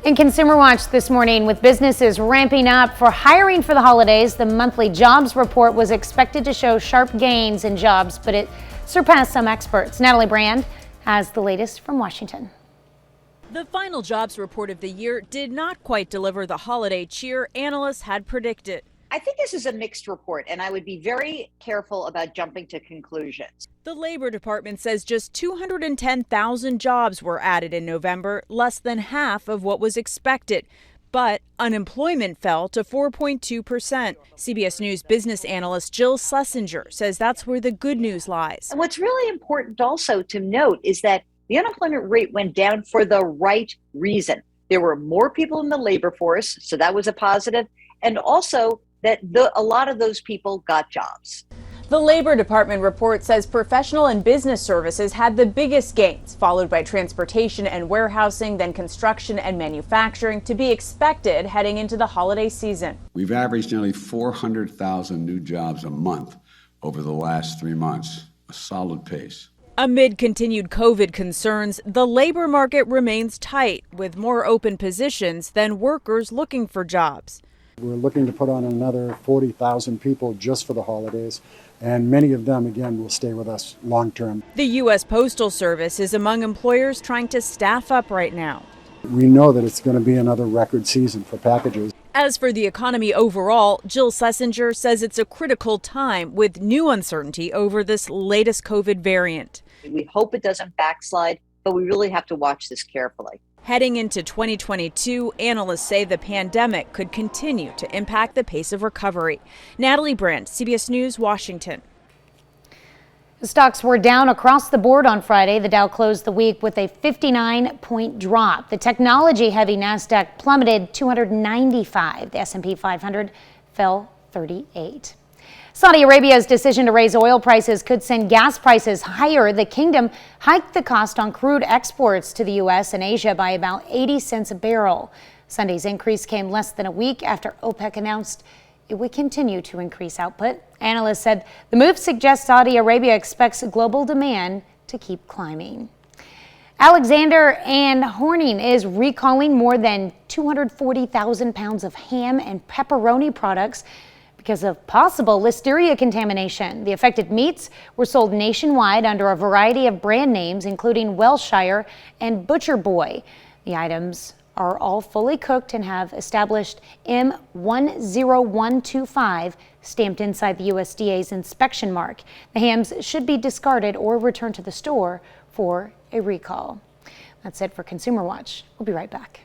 In Consumer Watch this morning, with businesses ramping up for hiring for the holidays, the monthly jobs report was expected to show sharp gains in jobs, but it surpassed some experts. Natalie Brand has the latest from Washington. The final jobs report of the year did not quite deliver the holiday cheer analysts had predicted. I think this is a mixed report, and I would be very careful about jumping to conclusions. The Labor Department says just 210,000 jobs were added in November, less than half of what was expected. But unemployment fell to 4.2%. CBS News business analyst Jill Schlesinger says that's where the good news lies. And what's really important also to note is that the unemployment rate went down for the right reason. There were more people in the labor force, so that was a positive, and also that a lot of those people got jobs. The Labor Department report says professional and business services had the biggest gains, followed by transportation and warehousing, then construction and manufacturing, to be expected heading into the holiday season. We've averaged nearly 400,000 new jobs a month over the last 3 months, a solid pace. Amid continued COVID concerns, the labor market remains tight, with more open positions than workers looking for jobs. We're looking to put on another 40,000 people just for the holidays, and many of them, again, will stay with us long term. The U.S. Postal Service is among employers trying to staff up right now. We know that it's going to be another record season for packages. As for the economy overall, Jill Schlesinger says it's a critical time with new uncertainty over this latest COVID variant. We hope it doesn't backslide, but we really have to watch this carefully. Heading into 2022, analysts say the pandemic could continue to impact the pace of recovery. Natalie Brandt, CBS News, Washington. Stocks were down across the board on Friday. The Dow closed the week with a 59-point drop. The technology-heavy Nasdaq plummeted 295. The S&P 500 fell 38. Saudi Arabia's decision to raise oil prices could send gas prices higher. The kingdom hiked the cost on crude exports to the U.S. and Asia by about 80 cents a barrel. Sunday's increase came less than a week after OPEC announced it would continue to increase output. Analysts said the move suggests Saudi Arabia expects global demand to keep climbing. Alexander and Horning is recalling more than 240,000 pounds of ham and pepperoni products because of possible listeria contamination. The affected meats were sold nationwide under a variety of brand names, including Welshire and Butcher Boy. The items are all fully cooked and have established M10125 stamped inside the USDA's inspection mark. The hams should be discarded or returned to the store for a recall. That's it for Consumer Watch. We'll be right back.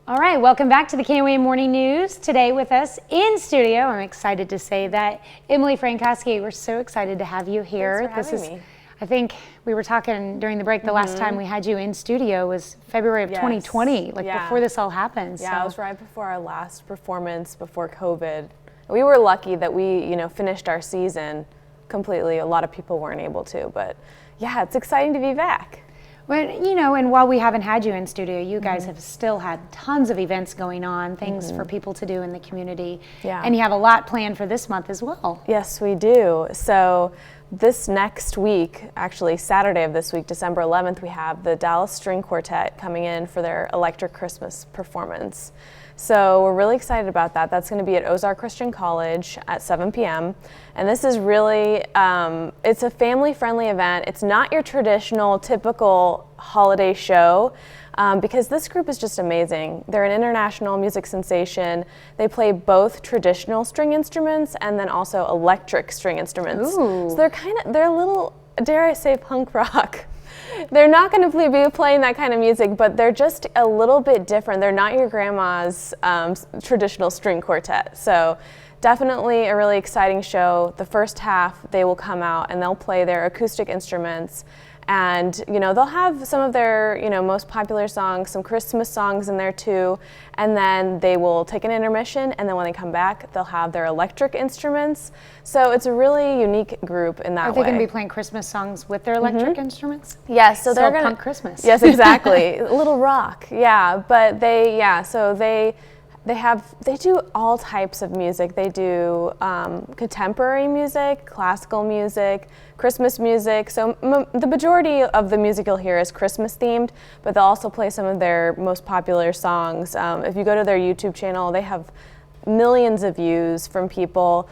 All right, welcome back to the KOAM Morning News. Today with us in studio, I'm excited to say that Emily Frankoski, we're so excited to have you here. Thanks for having me. I think we were talking during the break, the last time we had you in studio was February of 2020, before this all happened. Yeah, it was right before our last performance before COVID. We were lucky that we, finished our season completely. A lot of people weren't able to, but yeah, it's exciting to be back. Well, you know, and while we haven't had you in studio, you guys have still had tons of events going on, things for people to do in the community. Yeah. And you have a lot planned for this month as well. Yes, we do. So this next week, actually Saturday of this week, December 11th, we have the Dallas String Quartet coming in for their Electric Christmas performance. So we're really excited about that. That's going to be at Ozark Christian College at 7 p.m. And this is really, it's a family-friendly event. It's not your traditional, typical holiday show because this group is just amazing. They're an international music sensation. They play both traditional string instruments and then also electric string instruments. Ooh. So they're a little, dare I say, punk rock. They're not going to be playing that kind of music, but they're just a little bit different. They're not your grandma's traditional string quartet. So definitely a really exciting show. The first half, they will come out and they'll play their acoustic instruments. And, you know, they'll have some of their, you know, most popular songs, some Christmas songs in there too. And then they will take an intermission, and then when they come back, they'll have their electric instruments. So it's a really unique group in that way. Are they going to be playing Christmas songs with their electric instruments? Yes, so they're going to punk Christmas. Yes, exactly. A little rock, yeah. But they do all types of music. They do contemporary music, classical music, Christmas music. So the majority of the music you'll hear is Christmas themed, but they'll also play some of their most popular songs. If you go to their YouTube channel, they have millions of views from people.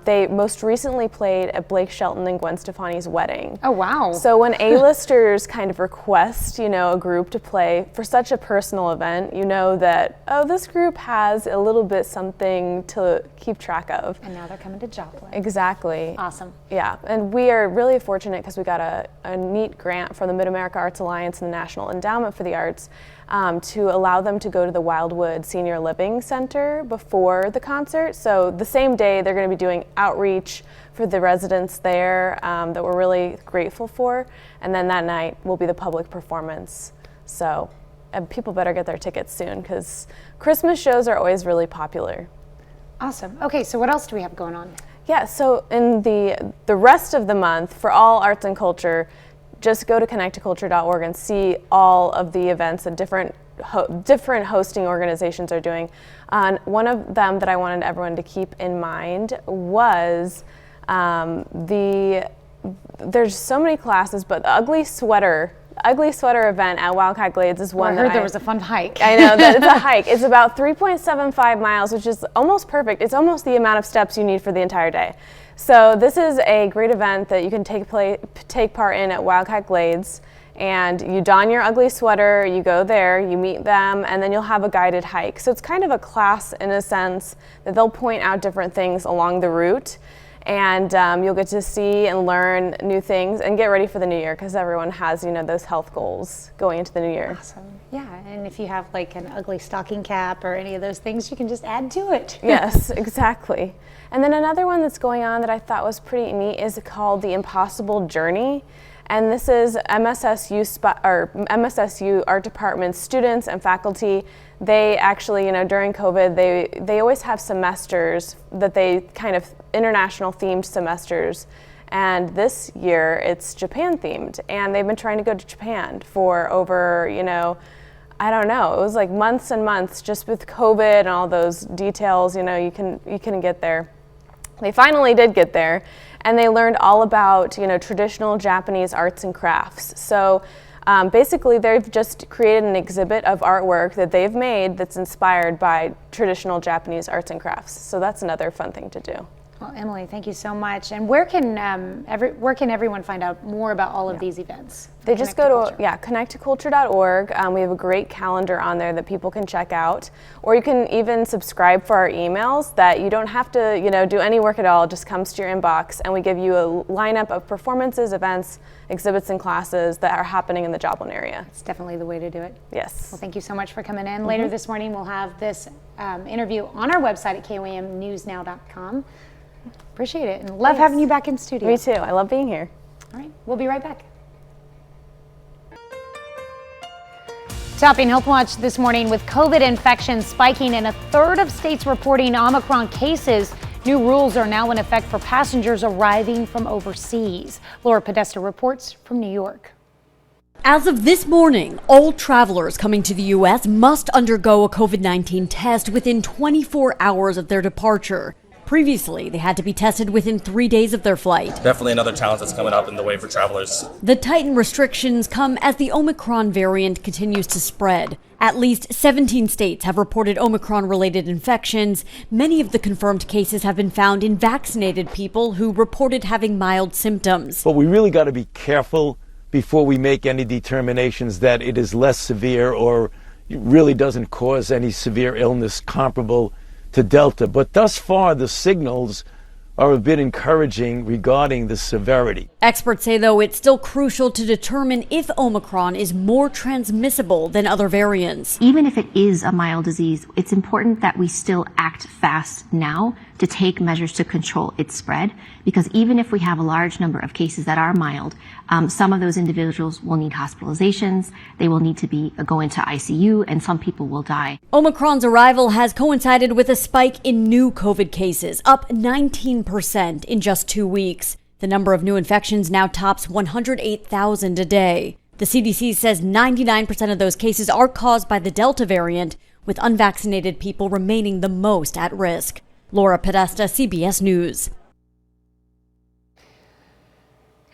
They most recently played at Blake Shelton and Gwen Stefani's wedding. Oh, wow. So when A-listers kind of request, you know, a group to play for such a personal event, you know that, oh, this group has a little bit something to keep track of. And now they're coming to Joplin. Exactly. Awesome. Yeah, and we are really fortunate because we got a neat grant from the Mid-America Arts Alliance and the National Endowment for the Arts to allow them to go to the Wildwood Senior Living Center before the concert. So the same day, they're going to be doing outreach for the residents there that we're really grateful for. And then that night will be the public performance. So people better get their tickets soon because Christmas shows are always really popular. Awesome. Okay, so what else do we have going on? Yeah, so in the rest of the month, for all arts and culture, just go to connecttoculture.org and see all of the events that different hosting organizations are doing. One of them that I wanted everyone to keep in mind was there's so many classes, but the Ugly Sweater event at Wildcat Glades is one I heard there was a fun hike. I know that it's a hike. It's about 3.75 miles, which is almost perfect. It's almost the amount of steps you need for the entire day. So this is a great event that you can take part in at Wildcat Glades, and you don your ugly sweater, you go there, you meet them, and then you'll have a guided hike. So it's kind of a class in a sense that they'll point out different things along the route, and you'll get to see and learn new things and get ready for the new year because everyone has, you know, those health goals going into the new year. Awesome. Yeah, and if you have like an ugly stocking cap or any of those things, you can just add to it. Yes, exactly. And then another one that's going on that I thought was pretty neat is called The Impossible Journey. And this is MSSU Art Department students and faculty. They actually, you know, during COVID, they always have semesters that they kind of international themed semesters. And this year it's Japan themed. And they've been trying to go to Japan for over, you know, I don't know, it was like months and months just with COVID and all those details, you know, you couldn't get there. They finally did get there, and they learned all about, you know, traditional Japanese arts and crafts. So basically, they've just created an exhibit of artwork that they've made that's inspired by traditional Japanese arts and crafts. So that's another fun thing to do. Well, Emily, thank you so much. And where can everyone find out more about all of these events? They just go to connecttoculture.org. We have a great calendar on there that people can check out, or you can even subscribe for our emails that you don't have to, you know, do any work at all. It just comes to your inbox, and we give you a lineup of performances, events, exhibits, and classes that are happening in the Joplin area. It's definitely the way to do it. Yes. Well, thank you so much for coming in. Later this morning, we'll have this interview on our website at KOAMnewsnow.com. Appreciate it, and love having you back in studio. Me too. I love being here. All right, we'll be right back. Topping Health Watch this morning with COVID infections spiking in a third of states reporting Omicron cases. New rules are now in effect for passengers arriving from overseas. Laura Podesta reports from New York. As of this morning, all travelers coming to the U.S. must undergo a COVID-19 test within 24 hours of their departure. Previously, they had to be tested within 3 days of their flight. Definitely another challenge that's coming up in the way for travelers. The tightened restrictions come as the Omicron variant continues to spread. At least 17 states have reported Omicron-related infections. Many of the confirmed cases have been found in vaccinated people who reported having mild symptoms. But we really got to be careful before we make any determinations that it is less severe or really doesn't cause any severe illness comparable to Delta. But thus far, the signals are a bit encouraging regarding the severity. Experts say, though, it's still crucial to determine if Omicron is more transmissible than other variants. Even if it is a mild disease, it's important that we still act fast now to take measures to control its spread, because even if we have a large number of cases that are mild, some of those individuals will need hospitalizations, they will need to go into ICU, and some people will die. Omicron's arrival has coincided with a spike in new COVID cases, up 19% in just 2 weeks. The number of new infections now tops 108,000 a day. The CDC says 99% of those cases are caused by the Delta variant, with unvaccinated people remaining the most at risk. Laura Podesta, CBS News.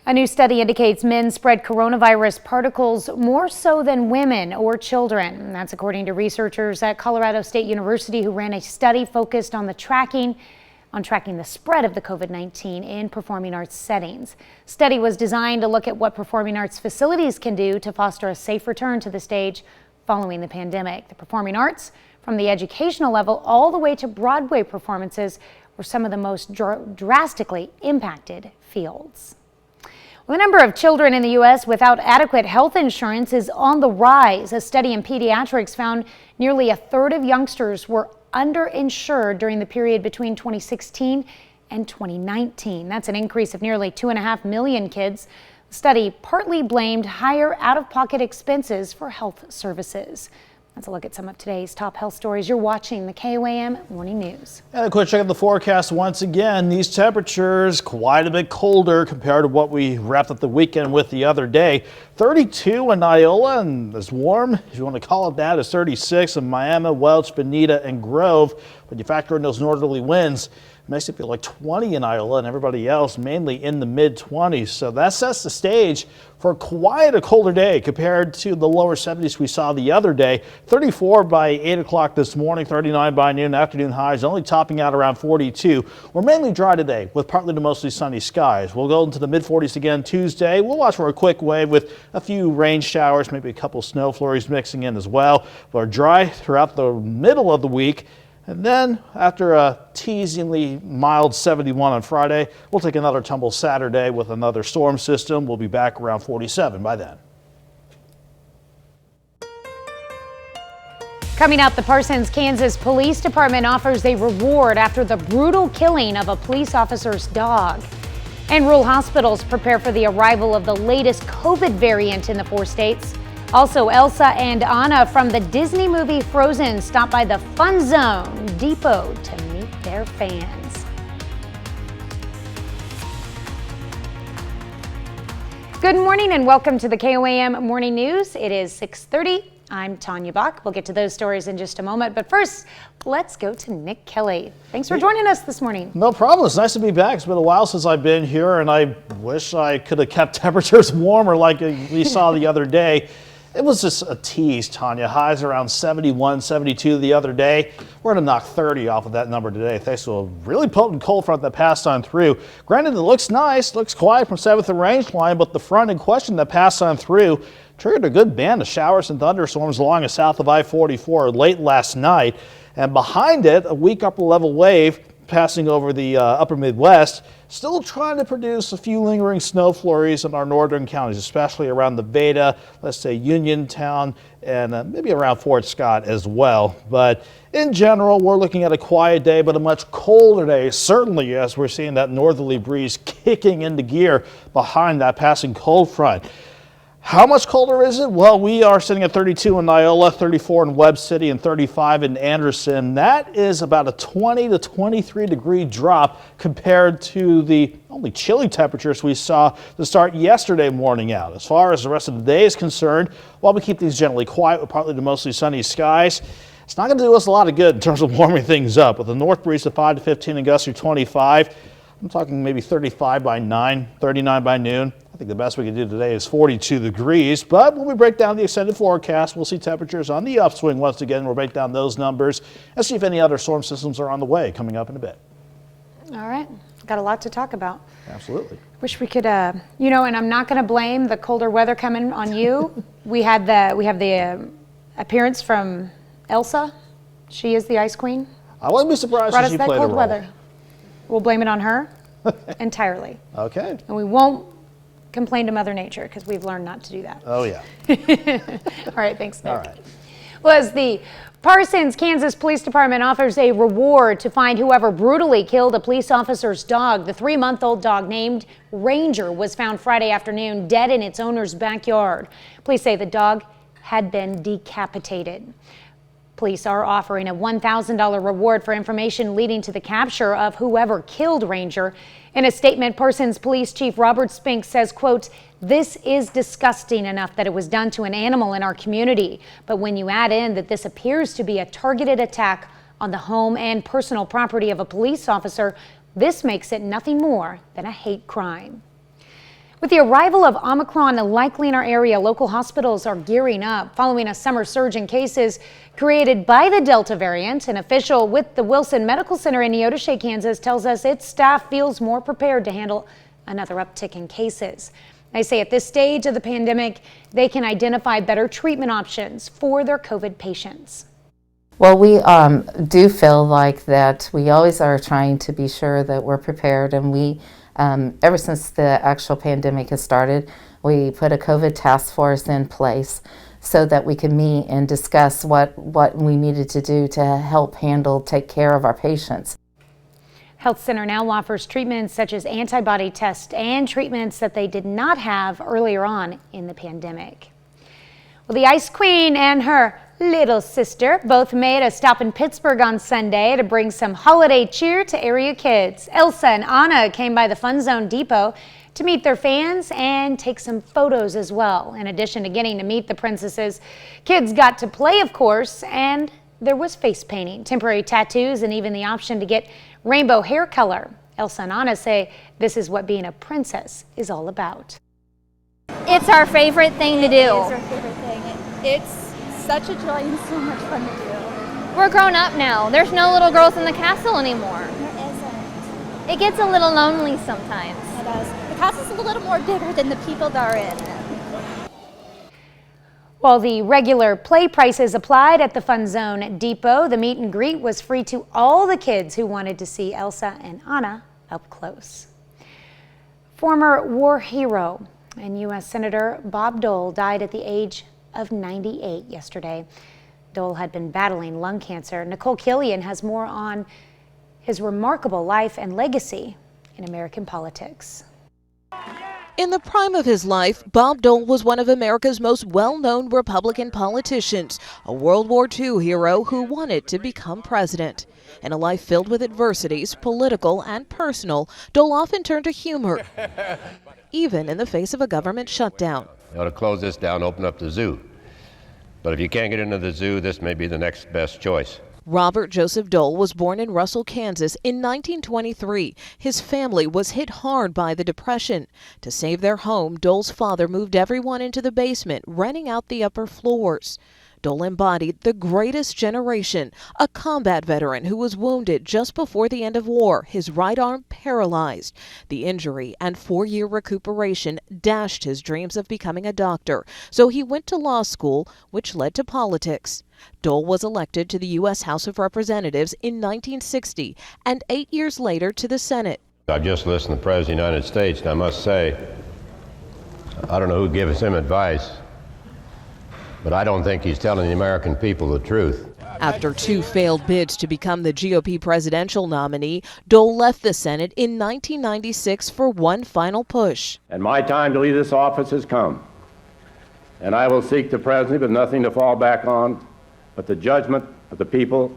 A new study indicates men spread coronavirus particles more so than women or children. That's according to researchers at Colorado State University who ran a study focused on tracking the spread of the COVID-19 in performing arts settings. Study was designed to look at what performing arts facilities can do to foster a safe return to the stage following the pandemic. The performing arts, from the educational level all the way to Broadway performances, were some of the most drastically impacted fields. Well, the number of children in the U.S. without adequate health insurance is on the rise. A study in pediatrics found nearly a third of youngsters were underinsured during the period between 2016 and 2019. That's an increase of nearly 2.5 million kids. The study partly blamed higher out-of-pocket expenses for health services. Let's look at some of today's top health stories. You're watching the KOAM Morning News. And a quick check of the forecast once again. These temperatures quite a bit colder compared to what we wrapped up the weekend with the other day. 32 in Iola, and as warm, if you want to call it that, is 36 in Miami, Welch, Bonita, and Grove. But you factor in those northerly winds, it makes it feel like 20 in Iola, and everybody else mainly in the mid-20s. So that sets the stage for quite a colder day compared to the lower 70s we saw the other day. 34 by 8 o'clock this morning, 39 by noon. Afternoon highs only topping out around 42. We're mainly dry today with partly to mostly sunny skies. We'll go into the mid-40s again Tuesday. We'll watch for a quick wave with a few rain showers, maybe a couple snow flurries mixing in as well. But dry throughout the middle of the week. And then after a teasingly mild 71 on Friday, we'll take another tumble Saturday with another storm system. We'll be back around 47 by then. Coming up, the Parsons, Kansas Police Department offers a reward after the brutal killing of a police officer's dog. And rural hospitals prepare for the arrival of the latest COVID variant in the 4 states. Also, Elsa and Anna from the Disney movie Frozen stop by the Fun Zone Depot to meet their fans. Good morning and welcome to the KOAM Morning News. It is 6:30. I'm Tanya Bach. We'll get to those stories in just a moment. But first, let's go to Nick Kelly. Thanks for joining us this morning. No problem. It's nice to be back. It's been a while since I've been here, and I wish I could have kept temperatures warmer like we saw the other day. It was just a tease, Tanya. Highs around 71, 72 the other day. We're going to knock 30 off of that number today thanks to a really potent cold front that passed on through. Granted, it looks nice, looks quiet from 7th and range line, but the front in question that passed on through triggered a good band of showers and thunderstorms along the south of I-44 late last night. And behind it, a weak upper level wave passing over the upper Midwest, still trying to produce a few lingering snow flurries in our northern counties, especially around the Beta, let's say Uniontown, and maybe around Fort Scott as well. But in general, we're looking at a quiet day, but a much colder day, certainly as we're seeing that northerly breeze kicking into gear behind that passing cold front. How much colder is it? Well, we are sitting at 32 in Nyola, 34 in Webb City, and 35 in Anderson. That is about a 20 to 23 degree drop compared to the only chilly temperatures we saw to start yesterday morning out. As far as the rest of the day is concerned, while we keep these generally quiet with partly to mostly sunny skies, it's not going to do us a lot of good in terms of warming things up. With a north breeze of 5 to 15 and gusts through 25, I'm talking maybe 35 by 9, 39 by noon. I think the best we can do today is 42 degrees, but when we break down the extended forecast, we'll see temperatures on the upswing once again. We'll break down those numbers and see if any other storm systems are on the way coming up in a bit. All right, got a lot to talk about. Absolutely. Wish we could, and I'm not going to blame the colder weather coming on you. we have the appearance from Elsa. She is the Ice Queen. I wouldn't be surprised Brought if us she that played a cold role. weather. We'll blame it on her entirely. Okay. And we won't complain to Mother Nature because we've learned not to do that. Oh, yeah. All right, thanks, Nick. All right. Well, as the Parsons, Kansas Police Department offers a reward to find whoever brutally killed a police officer's dog. The 3-month-old dog named Ranger was found Friday afternoon dead in its owner's backyard. Police say the dog had been decapitated. Police are offering a $1,000 reward for information leading to the capture of whoever killed Ranger. In a statement, Parsons Police Chief Robert Spink says, quote, "This is disgusting enough that it was done to an animal in our community. But when you add in that this appears to be a targeted attack on the home and personal property of a police officer, this makes it nothing more than a hate crime." With the arrival of Omicron likely in our area, local hospitals are gearing up following a summer surge in cases created by the Delta variant. An official with the Wilson Medical Center in Neodesha, Kansas, tells us its staff feels more prepared to handle another uptick in cases. They say at this stage of the pandemic, they can identify better treatment options for their COVID patients. Well, we do feel like that we always are trying to be sure that we're prepared, and we ever since the actual pandemic has started, we put a COVID task force in place so that we can meet and discuss what we needed to do to help take care of our patients. Health Center now offers treatments such as antibody tests and treatments that they did not have earlier on in the pandemic. Well, the Ice Queen and her little sister both made a stop in Pittsburgh on Sunday to bring some holiday cheer to area kids. Elsa and Anna came by the Fun Zone Depot to meet their fans and take some photos as well. In addition to getting to meet the princesses, kids got to play, of course, and there was face painting, temporary tattoos, and even the option to get rainbow hair color. Elsa and Anna say this is what being a princess is all about. It's our favorite thing to do. It is our favorite thing. It's such a joy and so much fun to do. We're grown up now. There's no little girls in the castle anymore. There isn't. It gets a little lonely sometimes. It does. The castle's a little more bigger than the people that are in it. While the regular play prices applied at the Fun Zone Depot, the meet and greet was free to all the kids who wanted to see Elsa and Anna up close. Former war hero and U.S. Senator Bob Dole died at the age of 98 yesterday. Dole had been battling lung cancer. Nicole Killian has more on his remarkable life and legacy in American politics. In the prime of his life, Bob Dole was one of America's most well-known Republican politicians, a World War II hero who wanted to become president. In a life filled with adversities, political and personal, Dole often turned to humor, even in the face of a government shutdown. They ought to close this down, open up the zoo. But if you can't get into the zoo, this may be the next best choice. Robert Joseph Dole was born in Russell, Kansas in 1923. His family was hit hard by the Depression. To save their home, Dole's father moved everyone into the basement, renting out the upper floors. Dole embodied the greatest generation, a combat veteran who was wounded just before the end of war, his right arm paralyzed. The injury and 4-year recuperation dashed his dreams of becoming a doctor, so he went to law school, which led to politics. Dole was elected to the U.S. House of Representatives in 1960 and 8 years later to the Senate. I've just listened to the President of the United States, and I must say, I don't know who gives him advice, but I don't think he's telling the American people the truth. After 2 failed bids to become the GOP presidential nominee, Dole left the Senate in 1996 for one final push. And my time to leave this office has come. and I will seek the presidency with nothing to fall back on but the judgment of the people,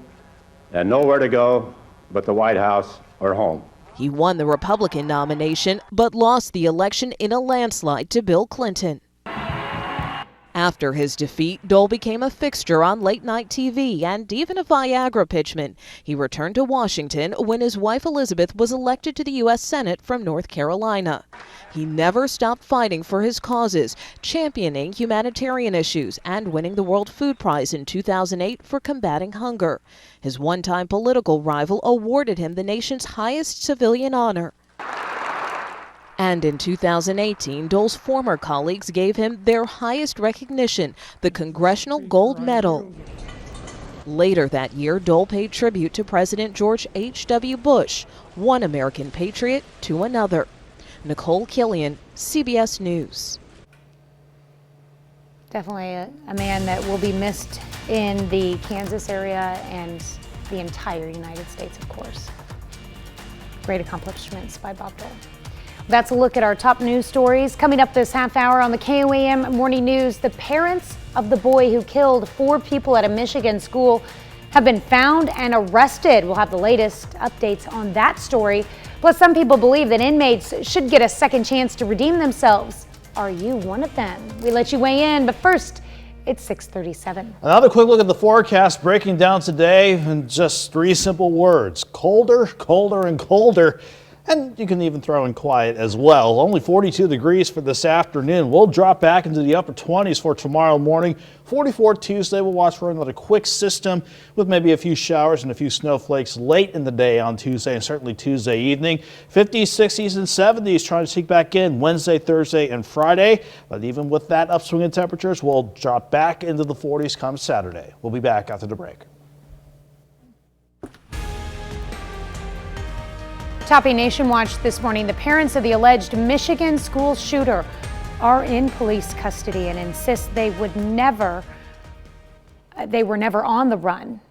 and nowhere to go but the White House or home. He won the Republican nomination, but lost the election in a landslide to Bill Clinton. After his defeat, Dole became a fixture on late-night TV and even a Viagra pitchman. He returned to Washington when his wife Elizabeth was elected to the U.S. Senate from North Carolina. He never stopped fighting for his causes, championing humanitarian issues and winning the World Food Prize in 2008 for combating hunger. His one-time political rival awarded him the nation's highest civilian honor. And in 2018, Dole's former colleagues gave him their highest recognition, the Congressional Gold Medal. Later that year, Dole paid tribute to President George H.W. Bush, one American patriot to another. Nicole Killian, CBS News. Definitely a man that will be missed in the Kansas area and the entire United States, of course. Great accomplishments by Bob Dole. That's a look at our top news stories. Coming up this half hour on the KOAM Morning News, the parents of the boy who killed 4 people at a Michigan school have been found and arrested. We'll have the latest updates on that story. Plus, some people believe that inmates should get a second chance to redeem themselves. Are you one of them? We let you weigh in, but first, it's 6:37. Another quick look at the forecast, breaking down today in just 3 simple words: colder, colder, and colder. And you can even throw in quiet as well. Only 42 degrees for this afternoon. We'll drop back into the upper 20s for tomorrow morning. 44 Tuesday. We'll watch for another quick system with maybe a few showers and a few snowflakes late in the day on Tuesday and certainly Tuesday evening. 50s, 60s, and 70s trying to sneak back in Wednesday, Thursday, and Friday. But even with that upswing in temperatures, we'll drop back into the 40s come Saturday. We'll be back after the break. Topping Nation Watch this morning, the parents of the alleged Michigan school shooter are in police custody and insist they were never on the run.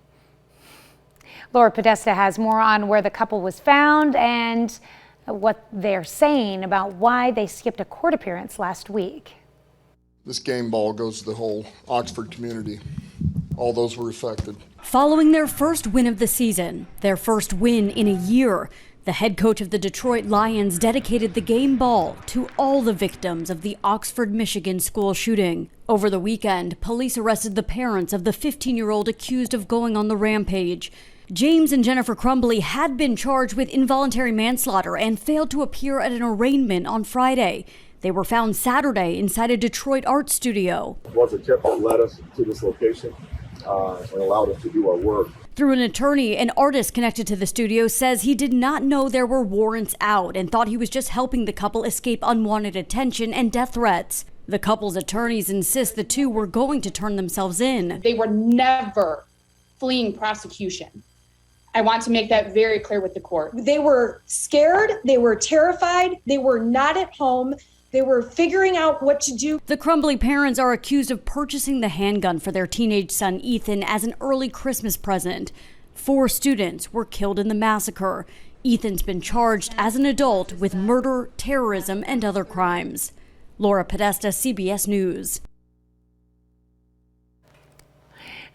Laura Podesta has more on where the couple was found and what they're saying about why they skipped a court appearance last week. This game ball goes to the whole Oxford community. All those were affected. Following their first win of the season, their first win in a year, the head coach of the Detroit Lions dedicated the game ball to all the victims of the Oxford, Michigan school shooting. Over the weekend, police arrested the parents of the 15-year-old accused of going on the rampage. James and Jennifer Crumbly had been charged with involuntary manslaughter and failed to appear at an arraignment on Friday. They were found Saturday inside a Detroit art studio. It was a tip that led us to this location and allowed us to do our work. Through an attorney, an artist connected to the studio says he did not know there were warrants out and thought he was just helping the couple escape unwanted attention and death threats. The couple's attorneys insist the two were going to turn themselves in. They were never fleeing prosecution. I want to make that very clear with the court. They were scared, they were terrified, they were not at home. They were figuring out what to do. The Crumbly parents are accused of purchasing the handgun for their teenage son Ethan as an early Christmas present. 4 students were killed in the massacre. Ethan's been charged as an adult with murder, terrorism, and other crimes. Laura Podesta, CBS News.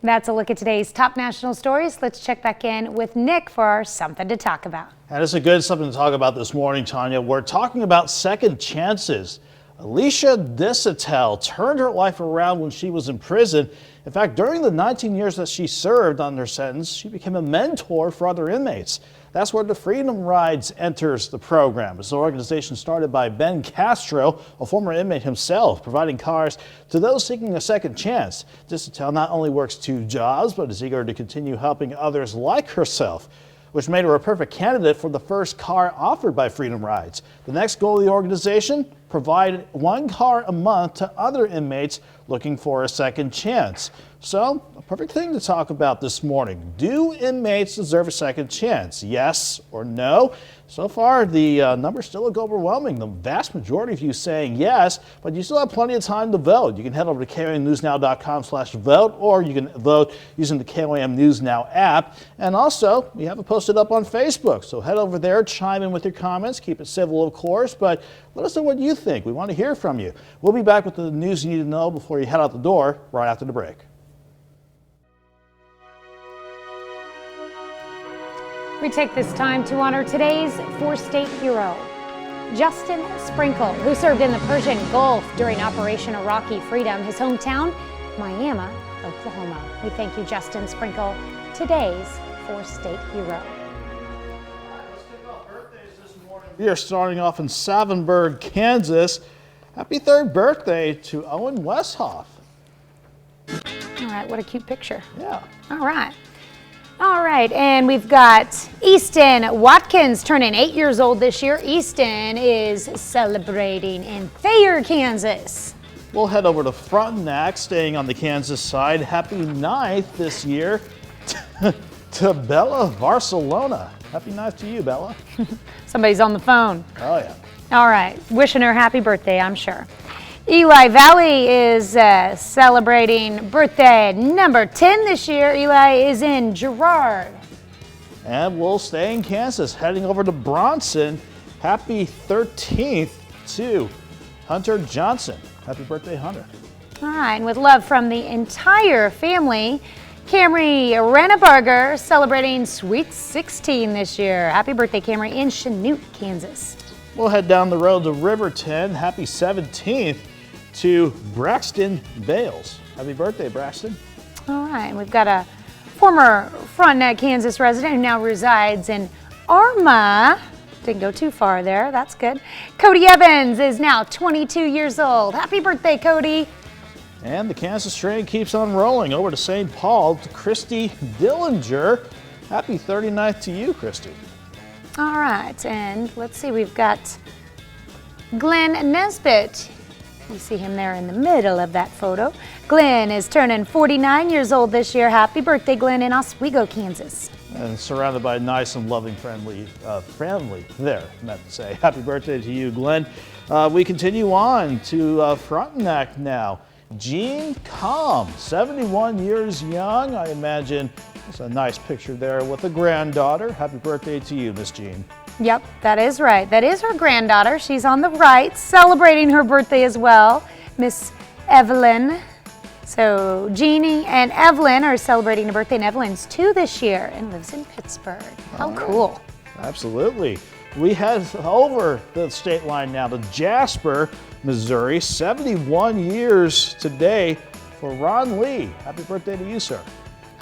That's a look at today's top national stories. Let's check back in with Nick for our Something to Talk About. And it's a good something to talk about this morning, Tanya. We're talking about second chances. Alicia Disatel turned her life around when she was in prison. In fact, during the 19 years that she served on her sentence, she became a mentor for other inmates. That's where the Freedom Rides enters the program. It's an organization started by Ben Castro, a former inmate himself, providing cars to those seeking a second chance. Disatel not only works 2 jobs, but is eager to continue helping others like herself, which made her a perfect candidate for the first car offered by Freedom Rides. The next goal of the organization, provide 1 car a month to other inmates looking for a second chance. So, a perfect thing to talk about this morning. Do inmates deserve a second chance? Yes or no? So far, the numbers still look overwhelming. The vast majority of you saying yes, but you still have plenty of time to vote. You can head over to KOAMNewsNow.com/vote, or you can vote using the KOAM News Now app. And also, we have it posted up on Facebook. So head over there, chime in with your comments, keep it civil, of course, but let us know what you think. We want to hear from you. We'll be back with the news you need to know before you head out the door right after the break. We take this time to honor today's four-state hero, Justin Sprinkle, who served in the Persian Gulf during Operation Iraqi Freedom, his hometown, Myanmar, Oklahoma. We thank you, Justin Sprinkle, today's four-state hero. We are starting off in Savinburg, Kansas. Happy third birthday to Owen Westhoff. All right, what a cute picture. Yeah. All right. All right, and we've got Easton Watkins turning 8 years old this year. Easton is celebrating in Thayer, Kansas. We'll head over to Frontenac, staying on the Kansas side. Happy 9th this year to Bella Barcelona. Happy 9th to you, Bella. Somebody's on the phone. Oh, yeah. All right, wishing her happy birthday, I'm sure. Eli Valley is celebrating birthday number 10 this year. Eli is in Girard. And we'll stay in Kansas, heading over to Bronson. Happy 13th to Hunter Johnson. Happy birthday, Hunter. All right, and with love from the entire family, Camry Ranabarger celebrating Sweet 16 this year. Happy birthday, Camry, in Chanute, Kansas. We'll head down the road to Riverton. Happy 17th to Braxton Bales. Happy birthday, Braxton. All right, and we've got a former Frontenac, Kansas resident who now resides in Arma. Didn't go too far there, that's good. Cody Evans is now 22 years old. Happy birthday, Cody. And the Kansas train keeps on rolling over to St. Paul to Christy Dillinger. Happy 39th to you, Christy. All right, and let's see, we've got Glenn Nesbitt. You see him there in the middle of that photo. Glenn is turning 49 years old this year. Happy birthday, Glenn, in Oswego, Kansas. And surrounded by a nice and loving family there, meant to say. Happy birthday to you, Glenn. We continue on to Frontenac now. Jean Calm, 71 years young, I imagine. That's a nice picture there with a granddaughter. Happy birthday to you, Miss Jean. Yep, that is right. That is her granddaughter. She's on the right, celebrating her birthday as well, Miss Evelyn. So Jeannie and Evelyn are celebrating a birthday, and Evelyn's 2 this year and lives in Pittsburgh. How cool. Absolutely. We head over the state line now to Jasper, Missouri. 71 years today for Ron Lee. Happy birthday to you, sir.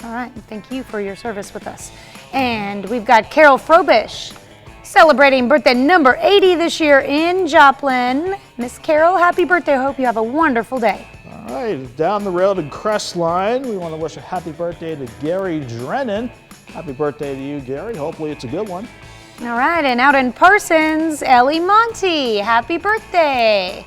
All right, thank you for your service with us. And we've got Carol Frobish celebrating birthday number 80 this year in Joplin. Miss Carol, happy birthday. I hope you have a wonderful day. All right, down the road in Crestline, we want to wish a happy birthday to Gary Drennan. Happy birthday to you, Gary. Hopefully it's a good one. All right, and out in Parsons, Ellie Monty, happy birthday.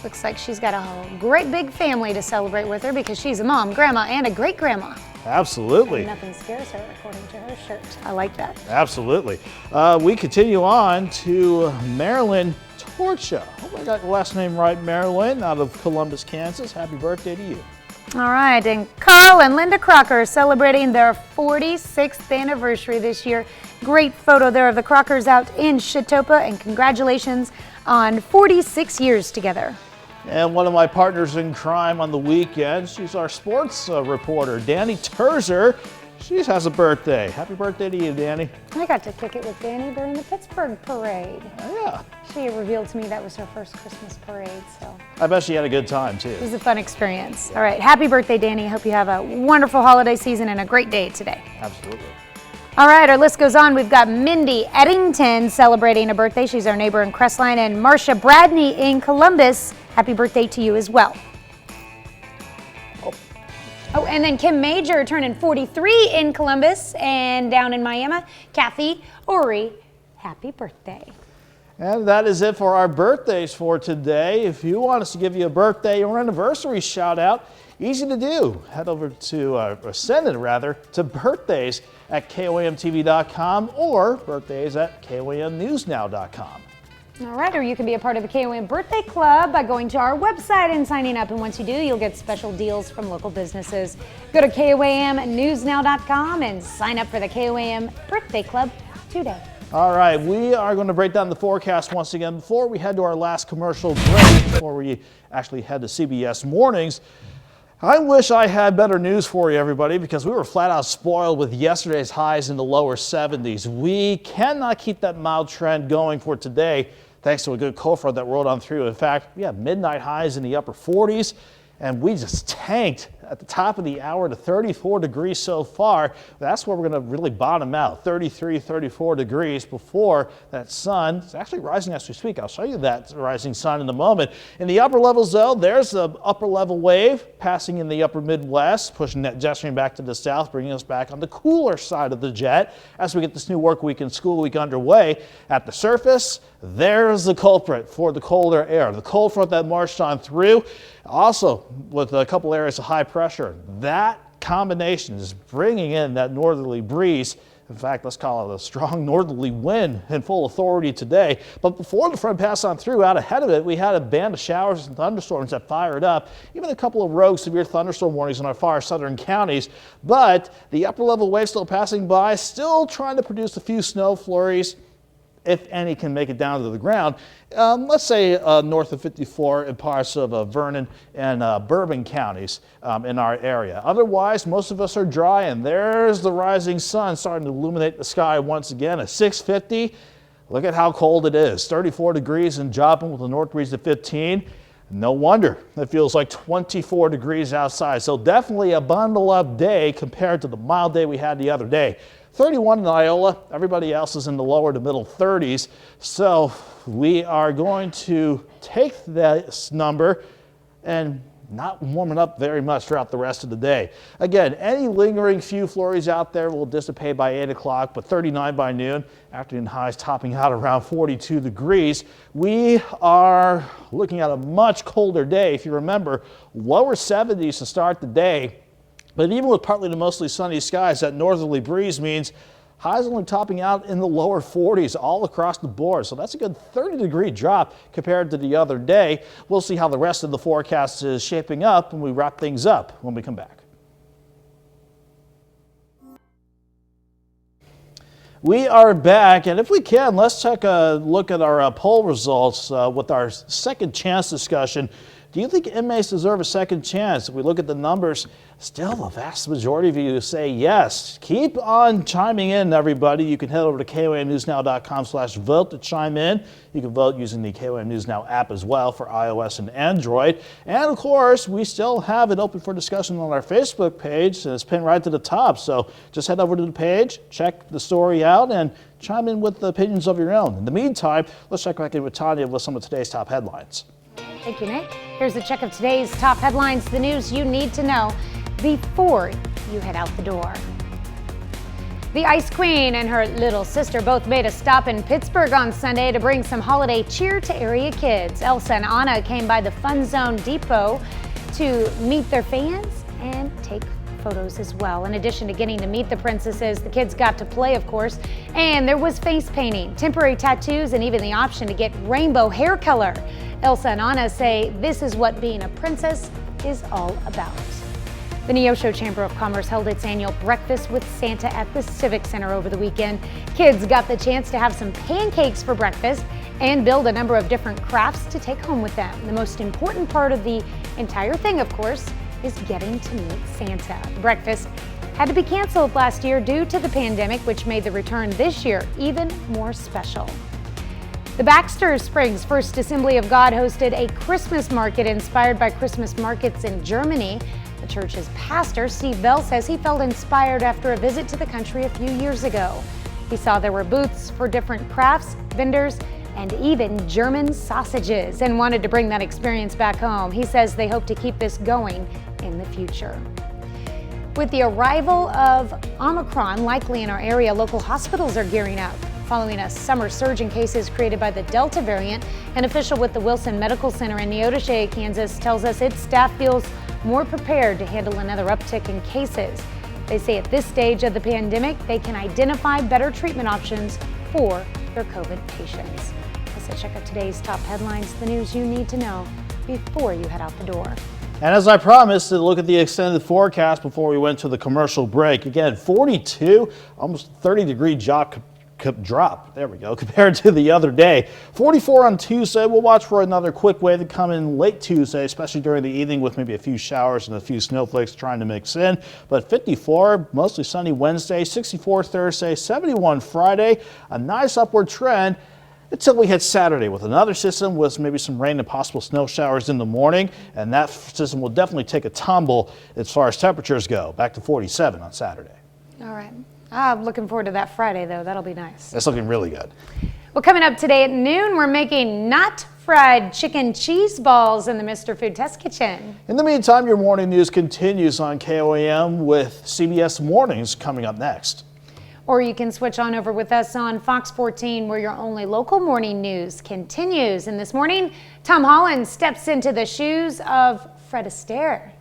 Looks like she's got a great big family to celebrate with her because she's a mom, grandma, and a great-grandma. Absolutely. And nothing scares her, according to her shirt. I like that. Absolutely. We continue on to Marilyn Torcha. Hope I got the last name right, Marilyn, out of Columbus, Kansas. Happy birthday to you. All right, and Carl and Linda Crocker are celebrating their 46th anniversary this year. Great photo there of the Crockers out in Chitopa, and congratulations on 46 years together. And one of my partners in crime on the weekend, she's our sports reporter, Danny Terzer. She has a birthday. Happy birthday to you, Danny. I got to kick it with Danny during the Pittsburgh parade. Oh, yeah. She revealed to me that was her first Christmas parade, so. I bet she had a good time, too. It was a fun experience. All right, happy birthday, Danny. I hope you have a wonderful holiday season and a great day today. Absolutely. All right, our list goes on. We've got Mindy Eddington celebrating a birthday. She's our neighbor in Crestline, and Marcia Bradney in Columbus. Happy birthday to you as well. Oh, and then Kim Major turning 43 in Columbus, and down in Miami, Kathy Ori, happy birthday. And that is it for our birthdays for today. If you want us to give you a birthday or anniversary shout out, easy to do. Head over to, or send it rather, to birthdays at KOAMTV.com or birthdays at KOAMNewsNow.com. All right, or you can be a part of the KOAM Birthday Club by going to our website and signing up. And once you do, you'll get special deals from local businesses. Go to KOAMNewsNow.com and sign up for the KOAM Birthday Club today. All right, we are going to break down the forecast once again before we head to our last commercial break, before we actually head to CBS Mornings. I wish I had better news for you, everybody, because we were flat out spoiled with yesterday's highs in the lower 70s. We cannot keep that mild trend going for today, thanks to a good cold front that rolled on through. In fact, we have midnight highs in the upper 40s, and we just tanked at the top of the hour to 34 degrees so far. That's where we're going to really bottom out, 33, 34 degrees before that sun. It's actually rising as we speak. I'll show you that rising sun in a moment. In the upper levels, though, there's an upper level wave passing in the upper Midwest, pushing that jet stream back to the south, bringing us back on the cooler side of the jet as we get this new work week and school week underway. At the surface, there's the culprit for the colder air, the cold front that marched on through. Also, with a couple areas of high pressure, that combination is bringing in that northerly breeze. In fact, let's call it a strong northerly wind in full authority today. But before the front passed on through, out ahead of it, we had a band of showers and thunderstorms that fired up, even a couple of rogue severe thunderstorm warnings in our far southern counties. But the upper level wave still passing by, still trying to produce a few snow flurries, if any can make it down to the ground. Let's say north of 54 in parts of Vernon and Bourbon counties in our area. Otherwise, most of us are dry, and there's the rising sun starting to illuminate the sky once again at 6:50. Look at how cold it is, 34 degrees in Joplin with a north breeze of 15. No wonder it feels like 24 degrees outside. So definitely a bundle up day compared to the mild day we had the other day. 31 in Iola, everybody else is in the lower to middle 30s. So we are going to take this number and not warming up very much throughout the rest of the day. Again, any lingering few flurries out there will dissipate by 8 o'clock, but 39 by noon. Afternoon highs topping out around 42 degrees. We are looking at a much colder day. If you remember, lower 70s to start the day. But even with partly to mostly sunny skies, that northerly breeze means highs only topping out in the lower 40s all across the board. So that's a good 30-degree drop compared to the other day. We'll see how the rest of the forecast is shaping up when we wrap things up when we come back. We are back, and if we can, let's take a look at our poll results with our second chance discussion. Do you think inmates deserve a second chance? If we look at the numbers, still the vast majority of you say yes. Keep on chiming in, everybody. You can head over to KOAMNewsNow.com/vote to chime in. You can vote using the KOAM News Now app as well for iOS and Android. And of course, we still have it open for discussion on our Facebook page, and it's pinned right to the top. So just head over to the page, check the story out, and chime in with the opinions of your own. In the meantime, let's check back in with Tanya with some of today's top headlines. Thank you, Nick. Here's a check of today's top headlines, the news you need to know before you head out the door. The Ice Queen and her little sister both made a stop in Pittsburgh on Sunday to bring some holiday cheer to area kids. Elsa and Anna came by the Fun Zone Depot to meet their fans and take photos as well. In addition to getting to meet the princesses, the kids got to play, of course, and there was face painting, temporary tattoos, and even the option to get rainbow hair color. Elsa and Anna say this is what being a princess is all about. The Neosho Chamber of Commerce held its annual Breakfast with Santa at the Civic Center over the weekend. Kids got the chance to have some pancakes for breakfast and build a number of different crafts to take home with them. The most important part of the entire thing, of course, is getting to meet Santa. The breakfast had to be canceled last year due to the pandemic, which made the return this year even more special. The Baxter Springs First Assembly of God hosted a Christmas market inspired by Christmas markets in Germany. The church's pastor, Steve Bell, says he felt inspired after a visit to the country a few years ago. He saw there were booths for different crafts, vendors, and even German sausages, and wanted to bring that experience back home. He says they hope to keep this going in the future. With the arrival of Omicron likely in our area, local hospitals are gearing up. Following a summer surge in cases created by the Delta variant, an official with the Wilson Medical Center in Neodesha, Kansas, tells us its staff feels more prepared to handle another uptick in cases. They say at this stage of the pandemic, they can identify better treatment options for their COVID patients. Let's check out today's top headlines, the news you need to know before you head out the door. And as I promised, to look at the extended forecast before we went to the commercial break. Again, 42, almost 30-degree drop drop. There we go. Compared to the other day. 44 on Tuesday. We'll watch for another quick wave to come in late Tuesday, especially during the evening with maybe a few showers and a few snowflakes trying to mix in. But 54, mostly sunny Wednesday, 64 Thursday, 71 Friday. A nice upward trend until we hit Saturday with another system with maybe some rain and possible snow showers in the morning. And that system will definitely take a tumble as far as temperatures go. Back to 47 on Saturday. All right. I'm looking forward to that Friday, though. That'll be nice. That's looking really good. Well, coming up today at noon, we're making not fried chicken cheese balls in the Mr. Food Test Kitchen. In the meantime, your morning news continues on KOAM with CBS Mornings coming up next. Or you can switch on over with us on Fox 14, where your only local morning news continues. And this morning, Tom Holland steps into the shoes of Fred Astaire.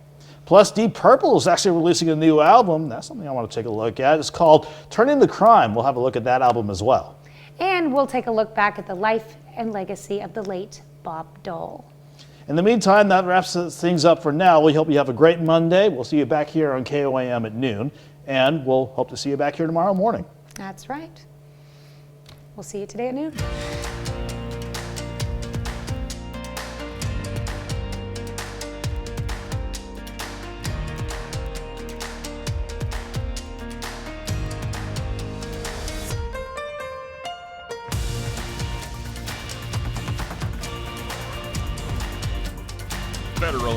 Plus, Deep Purple is actually releasing a new album. That's something I want to take a look at. It's called Turning to Crime. We'll have a look at that album as well. And we'll take a look back at the life and legacy of the late Bob Dole. In the meantime, that wraps things up for now. We hope you have a great Monday. We'll see you back here on KOAM at noon. And we'll hope to see you back here tomorrow morning. That's right. We'll see you today at noon. Federal